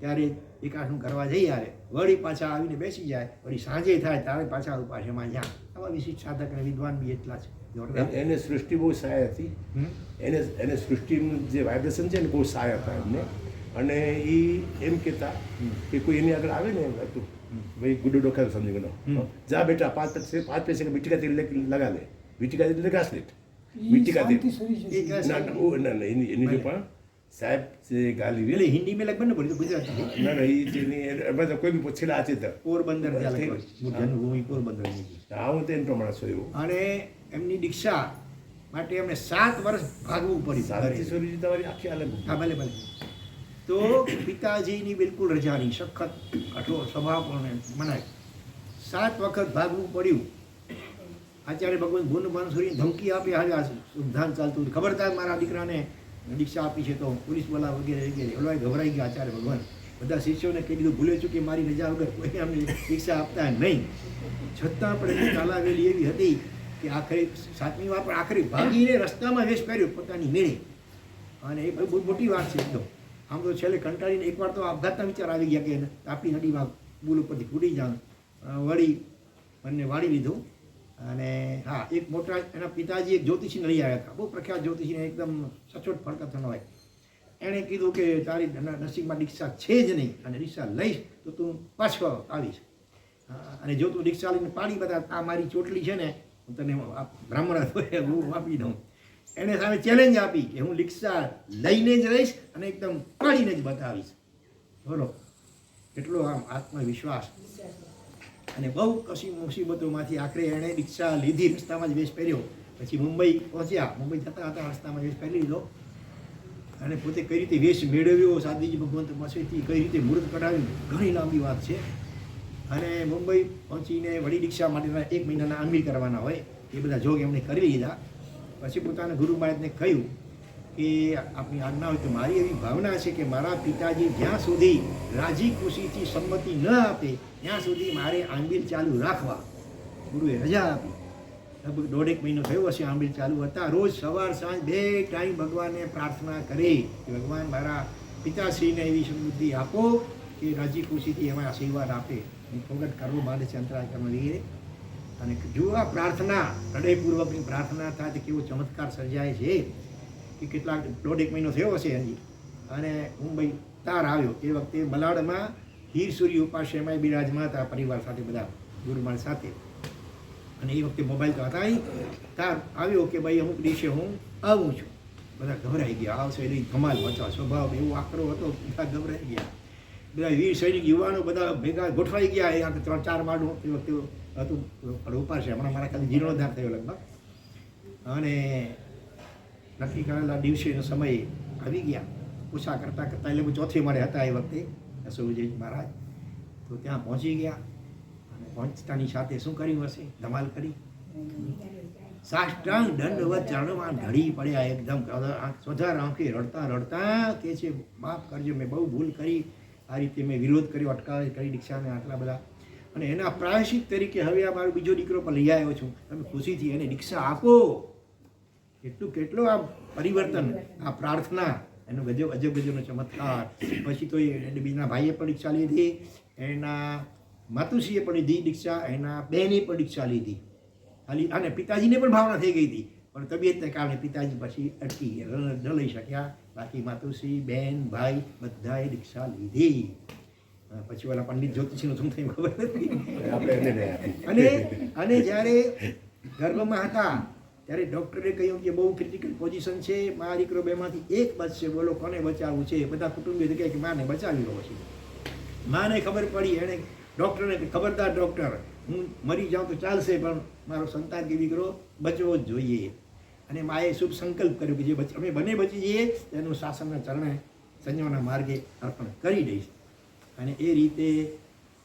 A: ત્યારે એકાઠનું કરવા જઈ આવે, વળી પાછા આવીને બેસી જાય, વળી સાંજે થાય ત્યારે પાછા ઉપાસમાં જાય. આવા વિશિષ્ટ સાધક અને વિદ્વાન બી એટલા છે.
B: એને સૃષ્ટિ બહુ સહાય હતી. એને સૃષ્ટિનું જે વાઇબ્રેશન છે ને બહુ સહાય હતા એમને. અને એ એમ કહેતા કે કોઈ એની આગળ આવે ને એમ હતું ભાઈ ગુડ્ડો ડોખાયો સમજી ગયો જા બેટા 5 पैसे का मिट्टी का तेल लगा ले मिट्टी का तेल घास मिट्टी का तेल ના એની જો પણ સાહેબ જે ગાલી
A: એટલે હિન્દી મેં લગભગ ને બોલી તો ગુજરાતી
B: ના ના એ બધા કોઈ બી પૂછેલા છે તો
A: પોરબંદર જન્મભૂમિ પોરબંદર
B: હું તો એમ પ્રમાણે છું એવું
A: અને એમની દીક્ષા માટે એમને 7 વર્ષ ભાગવું પડ્યું
B: સારથીશ્વરીજી તમારી આખી અલગ
A: હા ભલે ભલે તો પિતાજીની બિલકુલ રજા નહીં, સખત કઠોર સ્વભાવ પણ મનાય. 7 વખત ભાગવું પડ્યું. આચાર્ય ભગવાન ભૂન બાંસુરી ધમકી આપી આવ્યા, શુદ્ધાંત ચાલતું ખબર હતા મારા દીકરાને દીક્ષા આપી છે તો પોલીસ બોલા વગેરે વગેરે. ઓલા ગભરાઈ ગયા આચાર્ય ભગવાન. બધા શિષ્યોને કહી દીધું ભૂલે ચૂકી મારી રજા વગર કોઈ અમને દીક્ષા આપતા નહીં. છતાં પણ એની તાલાવેલી એવી હતી કે આખરે 7મી વાર પણ આખરે ભાગીને રસ્તામાં વેશ કર્યો પોતાની મેળે. અને એ બહુ મોટી વાત છે એકદમ. આમ તો છેલ્લે કંટાળીને એકવાર તો આપઘાતના વિચાર આવી ગયા કે તાપી નદીમાં પુલ ઉપરથી કૂદી જાઉં. વળી મને વાળી લીધું. અને હા, એક મોટા એના પિતાજી એક જ્યોતિષીને લઈ આવ્યા હતા, બહુ પ્રખ્યાત જ્યોતિષીને, એકદમ સચોટ ફરકથન હોય. એણે કીધું કે તારી નસીબમાં દીક્ષા છે જ નહીં, અને દીક્ષા લઈશ તો તું પાછો આવીશ. અને જો તું દીક્ષા લઈને પાડી બધા આ મારી ચોટલી છે ને હું તને બ્રાહ્મણ હું આપી દઉં. એણે સામે ચેલેન્જ આપી કે હું દીક્ષા લઈને જ રહીશ અને એકદમ પાડીને જ બતાવીશ. બોલો કેટલો આમ આત્મવિશ્વાસ. અને બહુ કશી મુસીબતોમાંથી આખરે એણે દીક્ષા લીધી, રસ્તામાં જ વેશ પહેર્યો. પછી મુંબઈ પહોંચ્યા. મુંબઈ જતા હતા રસ્તામાં વેશ પહેરી લીધો. અને પોતે કઈ રીતે વેશ મેળવ્યો સાદીજી ભગવંત પાસેથી, કઈ રીતે મુહૂર્ત કઢાવ્યું, ઘણી લાંબી વાત છે. અને મુંબઈ પહોંચીને વળી દીક્ષા માટેના 1 મહિનાના આંબી કરવાના હોય, એ બધા જોગ એમણે કરી લીધા. પછી પોતાના ગુરુ મહારાજને કહ્યું કે આપની આજ્ઞા હોય તો મારી એવી ભાવના છે કે મારા પિતાજી જ્યાં સુધી રાજી ખુશીથી સંમતિ ન આપે ત્યાં સુધી મારે આંબીલ ચાલુ રાખવા. ગુરુએ રજા આપી. લગભગ 1.5 મહિનો થયો હશે આંબીલ ચાલુ હતા. રોજ સવાર સાંજ 2 ટાઈમ ભગવાનને પ્રાર્થના કરે કે ભગવાન મારા પિતાશ્રીને એવી સમૃદ્ધિ આપો કે રાજી ખુશીથી એમાં આશીર્વાદ આપે, પ્રગટ કરવો માંડે છે, અંતરાય કરવા વગેરે. અને જો આ પ્રાર્થના હૃદયપૂર્વકની પ્રાર્થના થાય તો કેવો ચમત્કાર સર્જાય છે કે કેટલાક 1.5 મહિનો થયો હશે હજી. અને મુંબઈ તાર આવ્યો. એ વખતે મલાડમાં હીર સૂર્ય ઉપાશ્રયમાં બિરાજમાં હતા પરિવાર સાથે, બધા ગુરુમાળ સાથે. અને એ વખતે મોબાઈલ તો હતા નહીં. તાર આવ્યો કે ભાઈ અમુક દિવસે હું આવું છું. બધા ગભરાઈ ગયા. આવશે એટલે ધમાલ મચાવ, સ્વભાવ એવો આકરો હતો, બધા ગભરાઈ ગયા. બધા વીર સૈનિક યુવાનો બધા ભેગા ગોઠવાઈ ગયા. એ 3-4 માળનું એ વખતે હતું ઉપાશ્રય. હમણાં મારા ખાલી જીર્ણોદ્ધાર થયો લગભગ. અને નક્કી કરેલા દિવસેનો સમય આવી ગયા. પૂછા કરતાં કરતાં એટલે ચોથી માળે હતા એ વખતે અસુરજી મહારાજ. તો ત્યાં પહોંચી ગયા. અને પહોંચતાની સાથે શું કર્યું હશે? ધમાલ કરી. સાષ્ટાંગ દંડવત ચરણમાં ઢળી પડ્યા એકદમ. સ્વધાર આંખે રડતા રડતા કે છે માફ કરજો, મેં બહુ ભૂલ કરી, આ રીતે મેં વિરોધ કર્યો, અટકાવી કરી દીક્ષાને આટલા બધા. અને એના પ્રાયશ્ચિત તરીકે હવે આ મારો બીજો દીકરો પણ લઈ આવ્યો છું, તમે ખુશીથી એને દીક્ષા આપો. કેટલો આ પરિવર્તન, આ પ્રાર્થના, એનો અજબ ગજબનો ચમત્કાર. પછી તો એને બીજા ભાઈએ પણ દીક્ષા લીધી, એના માતુશ્રીએ પણ લીધી દીક્ષા, એના બહેને પણ દીક્ષા લીધી ખાલી. અને પિતાજીને પણ ભાવના થઈ ગઈ હતી, પણ તબિયતને કારણે પિતાજી પછી અટકી ગયા, ન લઈ શક્યા. બાકી માતુશ્રી, બહેન, ભાઈ બધાએ દીક્ષા લીધી. પછી ઓલા પંડિત જ્યોતિષીનું શું થયું ખબર નથી. અને જ્યારે ગર્ભમાં હતા ત્યારે ડૉક્ટરે કહ્યું કે બહુ ક્રિટિકલ પોઝિશન છે, મારા દીકરો 2માંથી 1 બચશે, બોલો કોને બચાવવું છે? બધા કુટુંબીઓ કહે કે માને બચાવી લો. પછી માને ખબર પડી, એણે ડૉક્ટરને ખબરદાર ડૉક્ટર, હું મરી જાઉં તો ચાલશે પણ મારો સંતાન કે દીકરો બચવો જ જોઈએ. અને માએ શુભ સંકલ્પ કર્યો કે જે અમે બંને બચી જઈએ એનું શાસનના ચરણે સંયમના માર્ગે અર્પણ કરી દઈશ. અને એ રીતે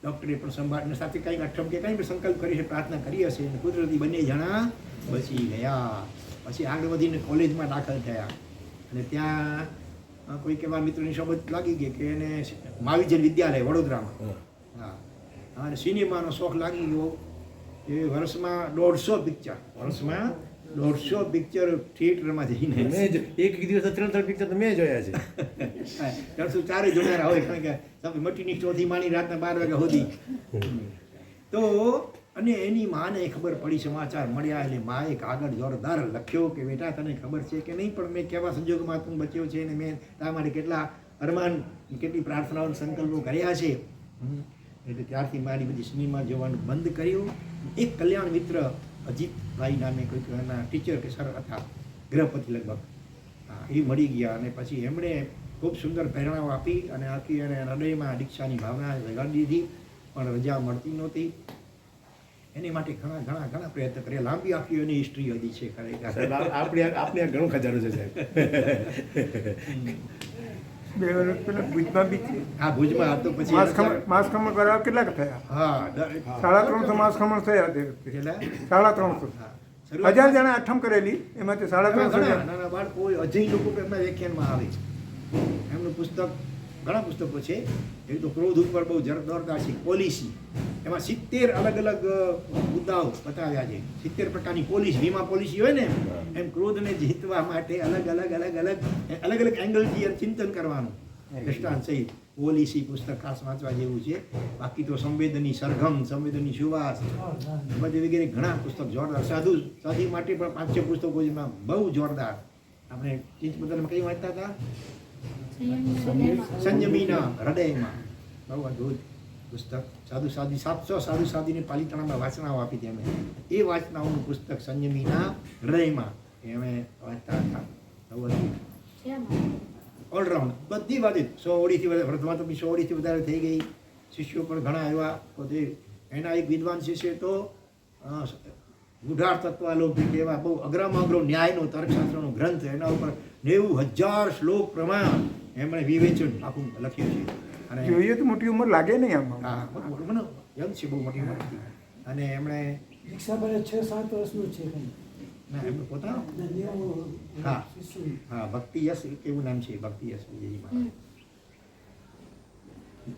A: ડૉક્ટરે પણ સંભાળને સાથે કંઈક અઠમ કે કંઈ પણ સંકલ્પ કરી છે, પ્રાર્થના કરી હશે, અને કુદરતી બંને જણા બચી ગયા. પછી આગળ વધીને કોલેજમાં દાખલ થયા. અને ત્યાં કોઈક એવા મિત્રોની શોભત લાગી ગઈ કે એને મહાવિજન વિદ્યાલય વડોદરામાં, હા, અને સિનેમાનો શોખ લાગી ગયો. એ વર્ષમાં 150 પિક્ચર થિયેટરમાં જઈને
B: એક દિવસ 3 પિક્ચર તો મેં જોયા છે.
A: 304 જોનારા હોય, કારણ કે તમે મટીની ચોથી માની રાતના 12 વાગ્યા સુધી. તો અને એની માને ખબર પડી, સમાચાર મળ્યા, એટલે માએ કાગળ જોરદાર લખ્યો કે બેટા તને ખબર છે કે નહીં, પણ મેં કેવા સંજોગોમાં તું બચ્યો છે, અને મેં તારા માટે કેટલા અરમાન કેટલી પ્રાર્થનાઓ સંકલ્પો કર્યા છે. એટલે ત્યારથી મારી બધી સિનેમા જોવાનું બંધ કર્યું. એક કલ્યાણ મિત્ર અજીતભાઈ નામે કોઈક એના ટીચર કે સર હતા, ગૃહપતિ લગભગ, હા, એ મળી ગયા અને પછી એમણે ખૂબ સુંદર પ્રેરણાઓ આપી અને આખી એને હૃદયમાં દીક્ષાની ભાવના જગાડી દીધી, પણ રજા મળતી નહોતી. એની માટે ઘણા ઘણા ઘણા પ્રયત્ન કર્યા. લાંબી આખી એની હિસ્ટ્રી હતી છે ખરેખર.
B: આપણે ઘણું ખજાનો છે સાહેબ.
C: 2 વર્ષ પહેલા ભુજમાં બી છે.
A: હા, ભુજમાં હતો. પછી
C: માસ ખમણ કરવા કેટલાક થયા?
A: હા,
C: 350 માસ ખમણ થયા તે વખતે.
A: કેટલા?
C: 350. 1000 જણા આઠમ કરેલી, એમાંથી 350 જણા.
A: નાના બાળકો અજય લોકો એમના વ્યાખ્યાનમાં આવે છે. એમનું પુસ્તક, ઘણા પુસ્તકો છે. એક તો ક્રોધ ઉપર બહુ જોરદાર છે, પોલિસી. એમાં 70 અલગ અલગ મુદ્દાઓ બતાવ્યા છે. 70 પ્રકારની પોલિસી, વીમા પોલિસી હોય ને એમ ક્રોધને જીતવા માટે અલગ અલગ અલગ અલગ અલગ અલગ એંગલથી ચિંતન કરવાનું દ્રષ્ટાંત સહિત પોલિસી પુસ્તક ખાસ વાંચવા જેવું છે. બાકી તો સંવેદનની સરગમ, સંવેદનની સુવાસ બધે વગેરે ઘણા પુસ્તક જોરદાર. સાધુ માટે પણ 5-6 પુસ્તકો જેમાં બહુ જોરદાર. આપણે ચીજ બદલમાં કઈ વાંચતા હતા? સંયમીના હૃદયમાં, બહુ અદભુત પુસ્તક. સાધુ સાધી 700 સાધુ સાધીને પાલિતાણામાં વાચનાઓ આપી હતી અમે. એ વાચનાઓનું પુસ્તક સંયમીના હૃદયમાં એ અમે વાંચતા હતા. બહુ અદભુત ઓલરાઉન્ડ બધી વાતે 100 ઓળીથી વધારે, વર્તમાન તો 100 ઓળીથી વધારે થઈ ગઈ. શિષ્યો પણ ઘણા આવ્યા. પોતે એના એક વિદ્વાન શિષ્ય તો ગુઢાર તત્વાલોકી એવા બહુ અગ્રમાં અગ્રો ન્યાયનો તર્કશાસ્ત્રનો ગ્રંથ, એના ઉપર 90,000 શ્લોક પ્રમાણ એમણે વિવેચન આખું લખ્યું છે. અને
C: જોઈએ તો મોટી ઉંમર લાગે નહીં આમાં.
A: હા, મને યંગ છે, બહુ મોટી ઉંમર હતી. અને એમણે
D: દીક્ષા ભલે 6-7 વર્ષનું છે.
A: ના, એમનું પોતાનું, હા હા, ભક્તિ યશ એવું નામ છે, ભક્તિ યશ વિજયજી મહારાજ.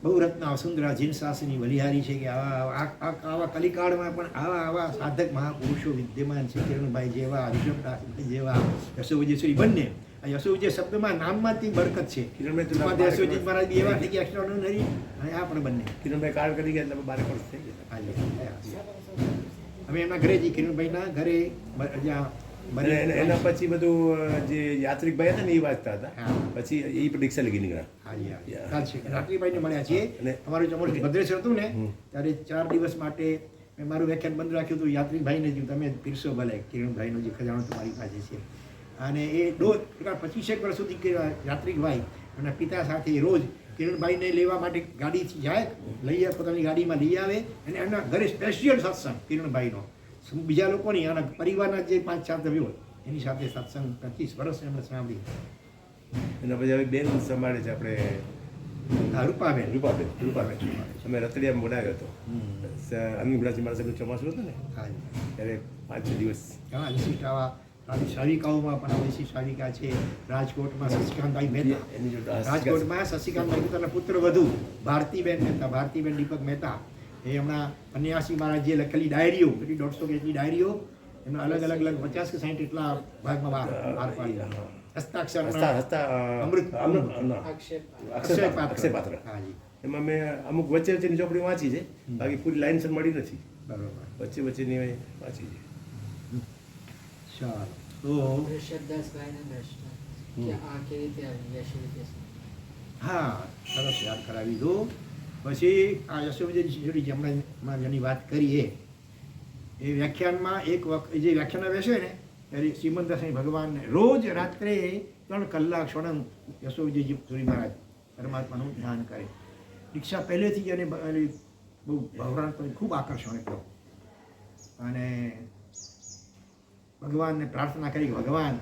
A: બહુ રત્ન વસુંધરા જીનશાસ્ત્રીની બલિહારી છે કે આવા કલિકાળમાં પણ આવા સાધક મહાપુરુષો વિદ્યમાન છે. કિરણભાઈ જેવા, ઋષભદાસભાઈ જેવા, યશો વિજયશ્રી બંને. આ યશો વિજય શબ્દમાં નામમાંથી બરકત છે. કિરણભાઈ યશોજી મહારાજ બી એવા થઈ ગયા એક્સ્ટ્રાઓર્ડિનરી, અને આ પણ બંને.
B: કિરણભાઈ કાર્ડ કરી ગયા એટલે 12 વર્ષ થઈ ગયા.
A: અમે એમના ઘરે જઈએ, કિરણભાઈના ઘરે જ્યાં
B: એના પછી બધું જે યાત્રિક ભાઈ હતા ને એ વાંચતા હતા. પછી એ પણ દીક્ષા લગી નીકળ્યા.
A: રાત્રિભાઈને મળ્યા છીએ. અમારું જમણ ભદ્રેશ્વર હતું ને ત્યારે 4 દિવસ માટે મેં મારું વ્યાખ્યાન બંધ રાખ્યું હતું. યાત્રિકભાઈને જ તમે પીરસો ભલે, કિરણભાઈનો જે ખજાનો તમારી પાસે છે. અને એ 25 વર્ષ સુધી યાત્રિકભાઈ એમના પિતા સાથે રોજ કિરણભાઈને લેવા માટે ગાડીથી જાય, લઈ પોતાની ગાડીમાં લઈ આવે અને એમના ઘરે સ્પેશિયલ સત્સંગ કિરણભાઈનો. બીજા લોકોની આના પરિવારના જે 5-4 સભ્યો એની સાથે સત્સંગ 25 વર્ષ એમણે સાંભળી.
B: એના પછી હવે બેન સંભાળે છે આપણે.
A: હા, રૂપાબેન.
B: અમે રતડિયામાં બોલાવ્યો હતો. અનુગ્રહજી મારા સાહેબનું ચોમાસું હતું ને,
A: હા,
B: ત્યારે 5-6 દિવસ
A: ઘણા વિશિષ્ટ આવા શાવિકાઓમાં પણ આ વિશિષ્ટ શાવિકા છે. રાજકોટમાં શશિકાંતભાઈ મહેતા, રાજકોટમાં શશિકાંતભાઈ મહેતાના પુત્ર વધુ ભારતીબેન મહેતા, ભારતીબેન દીપક મહેતા. એ હમણાં સન્યાસી મહારાજ જે લખેલી ડાયરીઓ, કેટલી 150 જેટલી ડાયરીઓ એમના અલગ અલગ 50 કે 60 એટલા ભાગમાં બહાર પાડી. હસ્તાક્ષર
B: અક્ષય પાત્ર. એમાં મેં અમુક વચ્ચે વચ્ચેની ચોપડી વાંચી છે, બાકી પૂરી લાઈન મળી નથી.
A: બરોબર,
B: વચ્ચે વચ્ચેની વાંચી છે.
A: ચાલો તો
D: ઋષભદાસભાઈના દ્રષ્ટાંત કે આ કેવી રીતે આવી યશો વિજય?
A: હા, સરસ યાદ કરાવી દો. પછી આ યશો વિજયજી હમણાં જેની વાત કરી એ વ્યાખ્યાનમાં એક વખત જે વ્યાખ્યાનમાં બેસે ને ત્યારે શ્રીમંતદાસની ભગવાનને રોજ રાત્રે 3 કલાક સોનમ યશો વિજયજી સુરી મહારાજ પરમાત્માનું ધ્યાન કરે. દીક્ષા પહેલેથી જ એને બહુ ભગવાન ખૂબ આકર્ષણ એટલો. અને ભગવાનને પ્રાર્થના કરી કે ભગવાન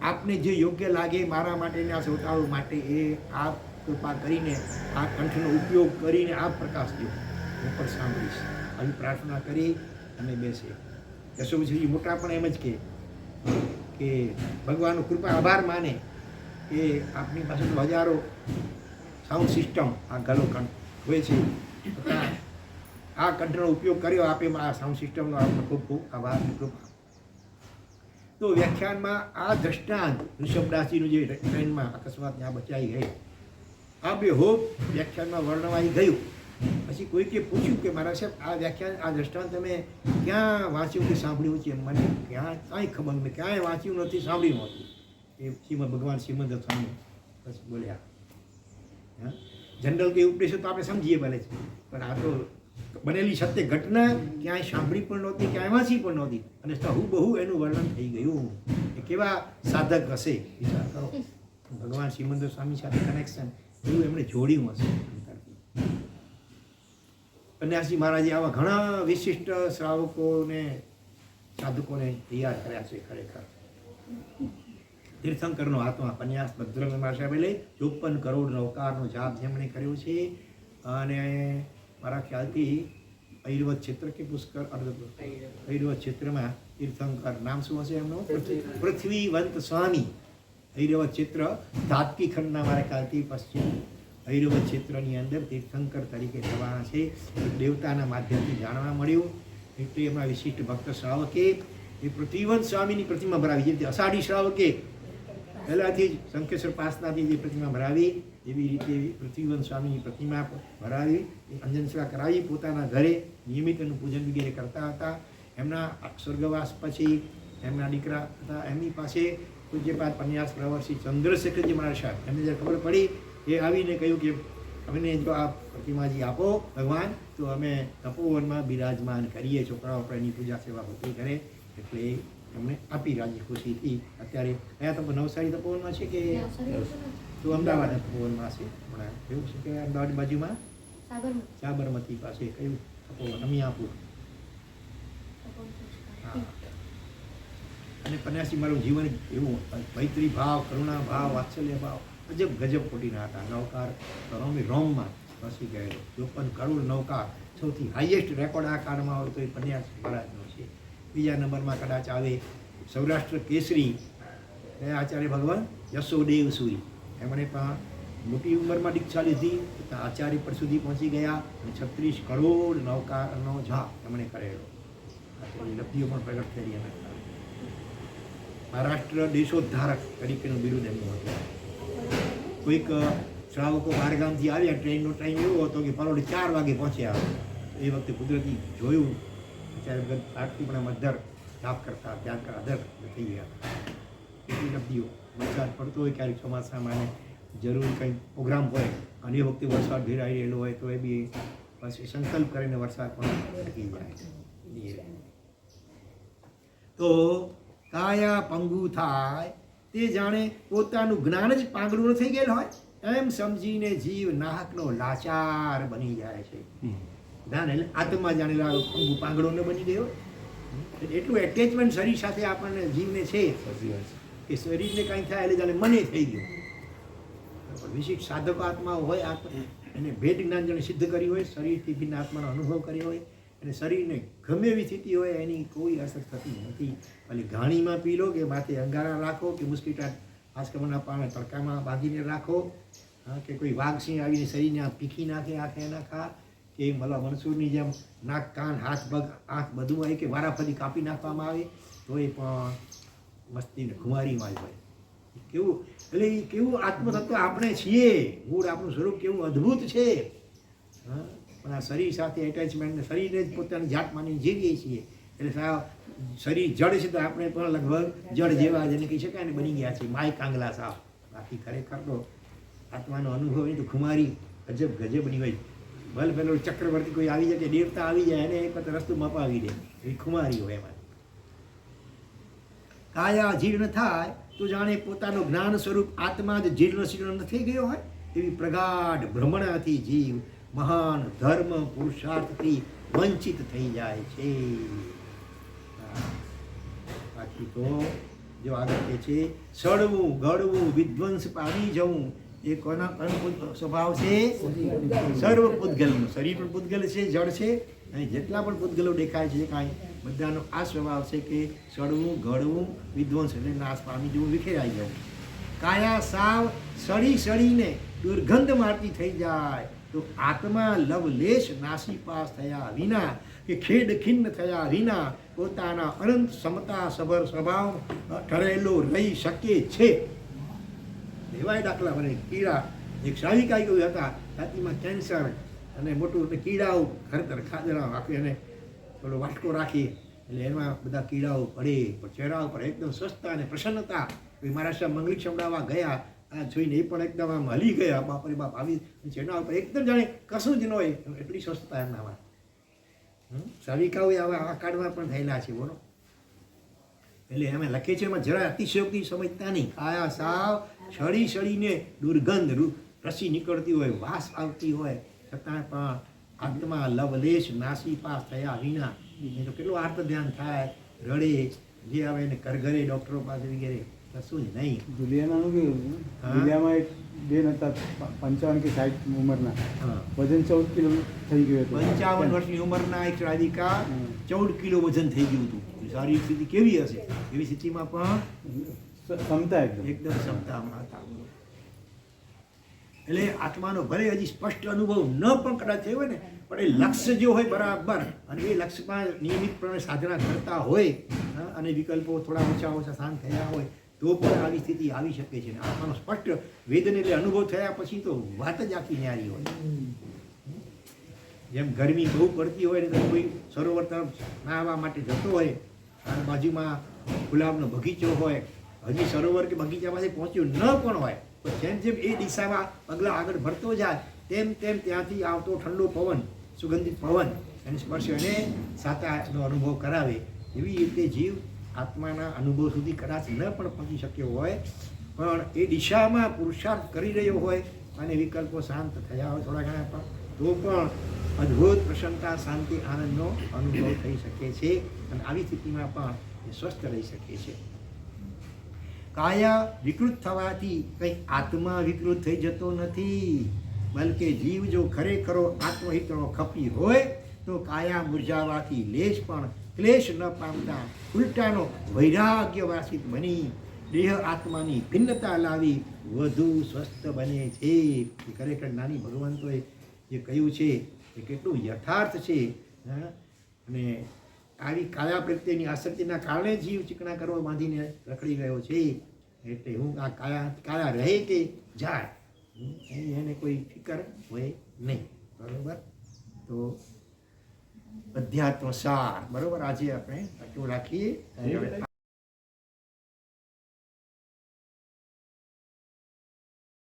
A: આપને જે યોગ્ય લાગે મારા માટે આ શ્રોતાઓ માટે એ આપ કૃપા કરીને આ કંઠનો ઉપયોગ કરીને આપ પ્રકાશ દો, હું પણ સાંભળીશ. આવી પ્રાર્થના કરી અને બેસે. યશો વિજયજી મોટા પણ એમ જ કે ભગવાનનો કૃપા આભાર માને કે આપની પાસે તો હજારો સાઉન્ડ સિસ્ટમ આ ગલો કંઠ હોય છે, આ કંઠનો ઉપયોગ કર્યો આપે, આ સાઉન્ડ સિસ્ટમનો આપનો ખૂબ ખૂબ આભાર કૃપા. તો વ્યાખ્યાનમાં આ દ્રષ્ટાંત ઋષભદાસજીનું જે ટ્રેનમાં અકસ્માત ત્યાં બચાવી ગઈ, આ બે હોપ વ્યાખ્યાનમાં વર્ણવાઈ ગયું. પછી કોઈકે પૂછ્યું કે મારા સાહેબ આ વ્યાખ્યાન આ દ્રષ્ટાંત તમે ક્યાં વાંચ્યું કે સાંભળ્યું છે? મને ક્યાં કાંઈ ખબર મેં ક્યાંય વાંચ્યું નથી, સાંભળ્યું નહોતું. એ ભગવાન શ્રીમંત સ્વામી બસ બોલ્યા જનરલ કોઈ ઉપદેશો તો આપણે સમજીએ ભલે છે, પણ આ તો બનેલી સત્ય ઘટના ક્યાંય સાંભળી પણ નહોતી, ક્યાંય વાંચી પણ નહોતી, અને બહુ એનું વર્ણન થઈ ગયું. એ કેવા સાધક હશે વિચાર કરો. ભગવાન શ્રીમંદર સ્વામી સાથે કનેક્શન એવું એમણે જોડ્યું હશે. પન્યાસી મહારાજે આવા ઘણા વિશિષ્ટ શ્રાવકોને સાધકોને તૈયાર કર્યા છે. ખરેખર તીર્થંકરનો આત્મા પન્યાસ ભદ્રંગમાં સાહેબે લઈ 54 કરોડ નવકારનો જાપ જેમણે કર્યો છે. અને મારા ખ્યાલથી ઐરવત ક્ષેત્ર કે પુષ્કર ઐરવત ક્ષેત્રમાં તીર્થંકર નામ શું હશે એમનું? પૃથ્વીવંત સ્વામી. ઐરવત ક્ષેત્ર ધાતકી ખંડના મારા ખ્યાલથી પશ્ચિમ ઐરવત ક્ષેત્રની અંદર તીર્થંકર તરીકે થવાના છે. દેવતાના માધ્યમથી જાણવા મળ્યું. એટલે એમના વિશિષ્ટ ભક્ત શ્રાવકે એ પૃથ્વીવંત સ્વામીની પ્રતિમા ભરાવી, જેથી અષાઢી શ્રાવકે પહેલાંથી જ શંકેશ્વર પાસનાથી જે પ્રતિમા ભરાવી, એવી રીતે પૃથ્વીવંત સ્વામીની પ્રતિમા ભરાવી, અંજન સેવા કરાવી, પોતાના ઘરે નિયમિત એનું પૂજન વગેરે કરતા હતા. એમના સ્વર્ગવાસ પછી એમના દીકરા હતા, એમની પાસે પૂજ્યપાદ પન્યાસ પ્રવર્ષી ચંદ્રશેખરજી મહારાજ સાહેબ, એમને જ્યારે ખબર પડી એ આવીને કહ્યું કે અમને જો આ પ્રતિમાજી આપો ભગવાન, તો અમે તપોવનમાં બિરાજમાન કરીએ, છોકરાઓ પણ એની પૂજા સેવા હોતી કરે. એટલે એમને આપી રાજી ખુશીથી. અત્યારે કયા તપો નવસારી તપોવનમાં છે કે તો અમદાવાદ તપોવનમાં છે? હમણાં એવું છે કે અમદાવાદ બાજુમાં સાબરમતી પાસે કયું તપોવન? અમિયાપુર. હા. અને પન્યાસી મારું જીવન એવું મૈત્રી ભાવ, કરુણા ભાવ, વાત્સલ્ય ભાવ અજબ ગજબ ખોટીના હતા. નૌકાર રોમમાં વસી ગયેલો 54 કરોડ નૌકાર, સૌથી હાઈએસ્ટ રેકોર્ડ આ કાળમાં હોય તો એ પન્યાસી મહારાજનો છે. બીજા નંબરમાં કદાચ આવે સૌરાષ્ટ્ર કેસરી આચાર્ય ભગવાન યશોદેવ સુરી. એમણે પણ મોટી ઉંમરમાં દીક્ષા લીધી, આચાર્ય પદ સુધી પહોંચી ગયા અને 36 કરોડ નૌકારનો જાપ એમણે કરેલો. લબ્ધિઓ પણ પ્રગટ કરી એમણે. મહારાષ્ટ્ર દેશોદ્ધારક તરીકેનું બિરુદ એમનું હતું. કોઈક શ્રાવકો બહારગામથી આવ્યા, ટ્રેનનો ટાઈમ એવો હતો કે પરોઢે 4 વાગે પહોંચ્યા. એ વખતે કુદરતી જોયું ત્યારે આરતી પણ મધર જાપ કરતા, ધ્યાન કરતા અધર થઈ ગયા. એટલી લબ્ધિઓ. વરસાદ પડતો હોય ક્યારેક ચોમાસામાં અને જરૂર કંઈ પ્રોગ્રામ હોય અને એ વખતે વરસાદ ભેરાઈ રહેલો હોય તો એ બી પછી સંકલ્પ કરીને વરસાદ પણ અટકી જાય. તો કાયા પંગુ થાય તે જાણે પોતાનું જ્ઞાન જ પાંગડું થઈ ગયેલું હોય એમ સમજીને જીવ નાહકનો લાચાર બની જાય છે. જ્ઞાન એટલે આત્મા જાણેલા પંગુ પાંગડો ન બની ગયો. એટલું એટેચમેન્ટ શરીર સાથે આપણને જીવને છે કે શરીરને કાંઈ થાય એટલે જાણે મને થઈ ગયું. પણ વિશિષ્ટ સાધકો આત્મા હોય, એને ભેદ જ્ઞાન જેને સિદ્ધ કર્યું હોય, શરીરથી ભિન્ન આત્માનો અનુભવ કર્યો હોય, અને શરીરને ગમે એવી સ્થિતિ હોય એની કોઈ અસર થતી નથી. ખાલી ઘાણીમાં પી લો કે માથે અંગારા રાખો કે મુસ્કીટા આસકમના પામે તડકામાં બાંધીને રાખો, કે કોઈ વાઘ સિંહ આવીને શરીરને પીખી નાખે, આંખે નાખા, કે મલા મનસૂરની જેમ નાક, કાન, હાથ, પગ, આંખ બધું હોય કે વારાફરતી કાપી નાખવામાં આવે તો એ પણ મસ્તી ખુમારીમાં જ હોય. કેવું એટલે કેવું આત્મતત્વ આપણે છીએ, મૂળ આપણું સ્વરૂપ કેવું અદ્ભુત છે. પણ આ શરીર સાથે એટેચમેન્ટ, શરીરને જ પોતાની જાત માની જીવીએ છીએ. એટલે સાવ શરીર જડ છે તો આપણે પણ લગભગ જડ જેવા જેને કહી શકાય ને બની ગયા છે, માય કાંગલા સાવ. બાકી ખરેખર તો આત્માનો અનુભવ એ તો ખુમારી ગજબ ગજબની હોય. ભલે પેલો ચક્રવર્તી કોઈ આવી જાય કે દેવતા આવી જાય એને એક વખત રસ્તો મપાવી દે, એવી ખુમારી હોય એમાં. કાયા જીર્ણ થાય તો જાણે પોતાનું જ્ઞાન સ્વરૂપ આત્મા જ જીર્ણ શીર્ણ થઈ ગયો હોય. એવી પ્રગાઢ ભ્રમણાથી જીવ મહાન ધર્મ પુરુષાર્થથી વંચિત થઈ જાય છે. બાકી તો જો આગળ કહે છે સડવું ગળવું વિધ્વંસ પામી જવું એ કોના સ્વભાવ છે? સર્વ પૂતગલનો. શરીર પણ પૂતગલ છે, જળ છે, અને જેટલા પણ પૂતગલો દેખાય છે કાંઈ બધાનો આ સ્વભાવ છે કે સડવું ગળવું વિધ્વંસ એટલે નાશ પામી જવું, વિખેરાઈ જવું. કાયા સાવ સડી સડીને દુર્ગંધ મારતી થઈ જાય તો આત્મા લવલેશ નાસીપાસ થયા વિના કે ખેડ ખિન્ન થયા વિના પોતાના અનંત સમતા સભર સ્વભાવ ઠરેલો રહી શકે છે. એવાય દાખલા બને. કીડા એક શાવિકાઈ ગયું હતા, છાતીમાં કેન્સર અને મોટું કીડાઓ ખરેખર ખાજરા રાખી અને થોડો વાટકો રાખી એટલે એમાં બધા કીડાઓ પડે, પણ ચહેરા ઉપર એકદમ સ્વસ્થતા અને પ્રસન્નતા. મહારાષ્ટ્ર મંગલિક સંભળાવવા ગયા આ જોઈને એ પણ એકદમ આમ હલી ગયા, બાપરે બાપ આવી જેના ઉપર એકદમ જાણે કશું જ ન હોય એટલી સ્વસ્થતા એમનામાં. સવિકાઓ આવા આ કાળમાં પણ થયેલા છે બોલો. એટલે અમે લખે છે એમાં જરા અતિશયોક્તિ સમજતા નહીં. આયા સાવ સળી સળીને દુર્ગંધ રસી નીકળતી હોય, વાસ આવતી હોય, છતાં પણ આત્મા લવલેશ નાસી પાસ થયા વિના એ તો કેટલું આર્ત ધ્યાન થાય, રડે, જે આવે એને કરઘરે ડૉક્ટરો પાસે વગેરે કશું જ નહીં.
C: દુલિયાનાનું કેવું?
A: હા.
C: દુલિયામાં એક બેન હતા 55 કે 60 ઉંમરના,
A: હા,
C: વજન 14 કિલો થઈ ગયું હતું.
A: 55 વર્ષની ઉંમરના એક રાધિકા 14 કિલો વજન થઈ ગયું હતું. શારીરિક સ્થિતિ કેવી હશે? એવી સ્થિતિમાં પણ
C: ક્ષમતા એકદમ.
A: એકદમ ક્ષમતામાં હતા. એટલે આત્માનો ભલે હજી સ્પષ્ટ અનુભવ ન પણ કદાચ થયો હોય ને, પણ એ લક્ષ્ય જો હોય બરાબર, અને એ લક્ષ્યમાં નિયમિતપણે સાધના કરતા હોય, અને વિકલ્પો થોડા ઓછા શાંત થયા હોય, તો પણ આવી સ્થિતિ આવી શકે છે. આત્માનો સ્પષ્ટ વેદન એટલે અનુભવ થયા પછી તો વાત જ આખી ન્યારી હોય. જેમ ગરમી બહુ પડતી હોય ને તો કોઈ સરોવર તરફ નાહવા માટે જતો હોય, અને બાજુમાં ગુલાબનો બગીચો હોય, હજી સરોવર કે બગીચા પાસે પહોંચ્યું ન પણ હોય, તો જેમ જેમ એ દિશામાં પગલાં આગળ ભરતો જાય તેમ તેમ ત્યાંથી આવતો ઠંડો પવન, સુગંધિત પવન એને સ્પર્શ એને સાતાનો અનુભવ કરાવે. એવી રીતે જીવ આત્માના અનુભવ સુધી કદાચ ન પણ પહોંચી શક્યો હોય, પણ એ દિશામાં પુરુષાર્થ કરી રહ્યો હોય અને વિકલ્પો શાંત થયા હોય થોડા ઘણા પણ, તો પણ અદ્ભુત પ્રસન્નતા, શાંતિ, આનંદનો અનુભવ થઈ શકે છે. અને આવી સ્થિતિમાં પણ એ સ્વસ્થ રહી શકે છે. કાયા વિકૃત થવાથી કંઈ આત્મા વિકૃત થઈ જતો નથી, બલકે જીવ જો ખરેખરો આત્મહિતનો ખપી હોય તો કાયા મુરઝાવાથી લેશ પણ ક્લેશ ન પામતા ઉલટાનો વૈરાગ્યવાસિત બની દેહ આત્માની ભિન્નતા લાવી વધુ સ્વસ્થ બને છે. એ ખરેખર નાની ભગવંતોએ જે કહ્યું છે એ કેટલું યથાર્થ છે. અને આવી કાયા પ્રત્યેની આસક્તિના કારણે જીવ ચીકણા કરવા બાંધીને રખડી ગયો છે. એટલે હું આ કાયા રહે કે જાય એને કોઈ ફિકર હોય નહીં. બરોબર? તો અધ્યાત્મ સાર બરોબર આજે આપણે આટલું રાખીએ.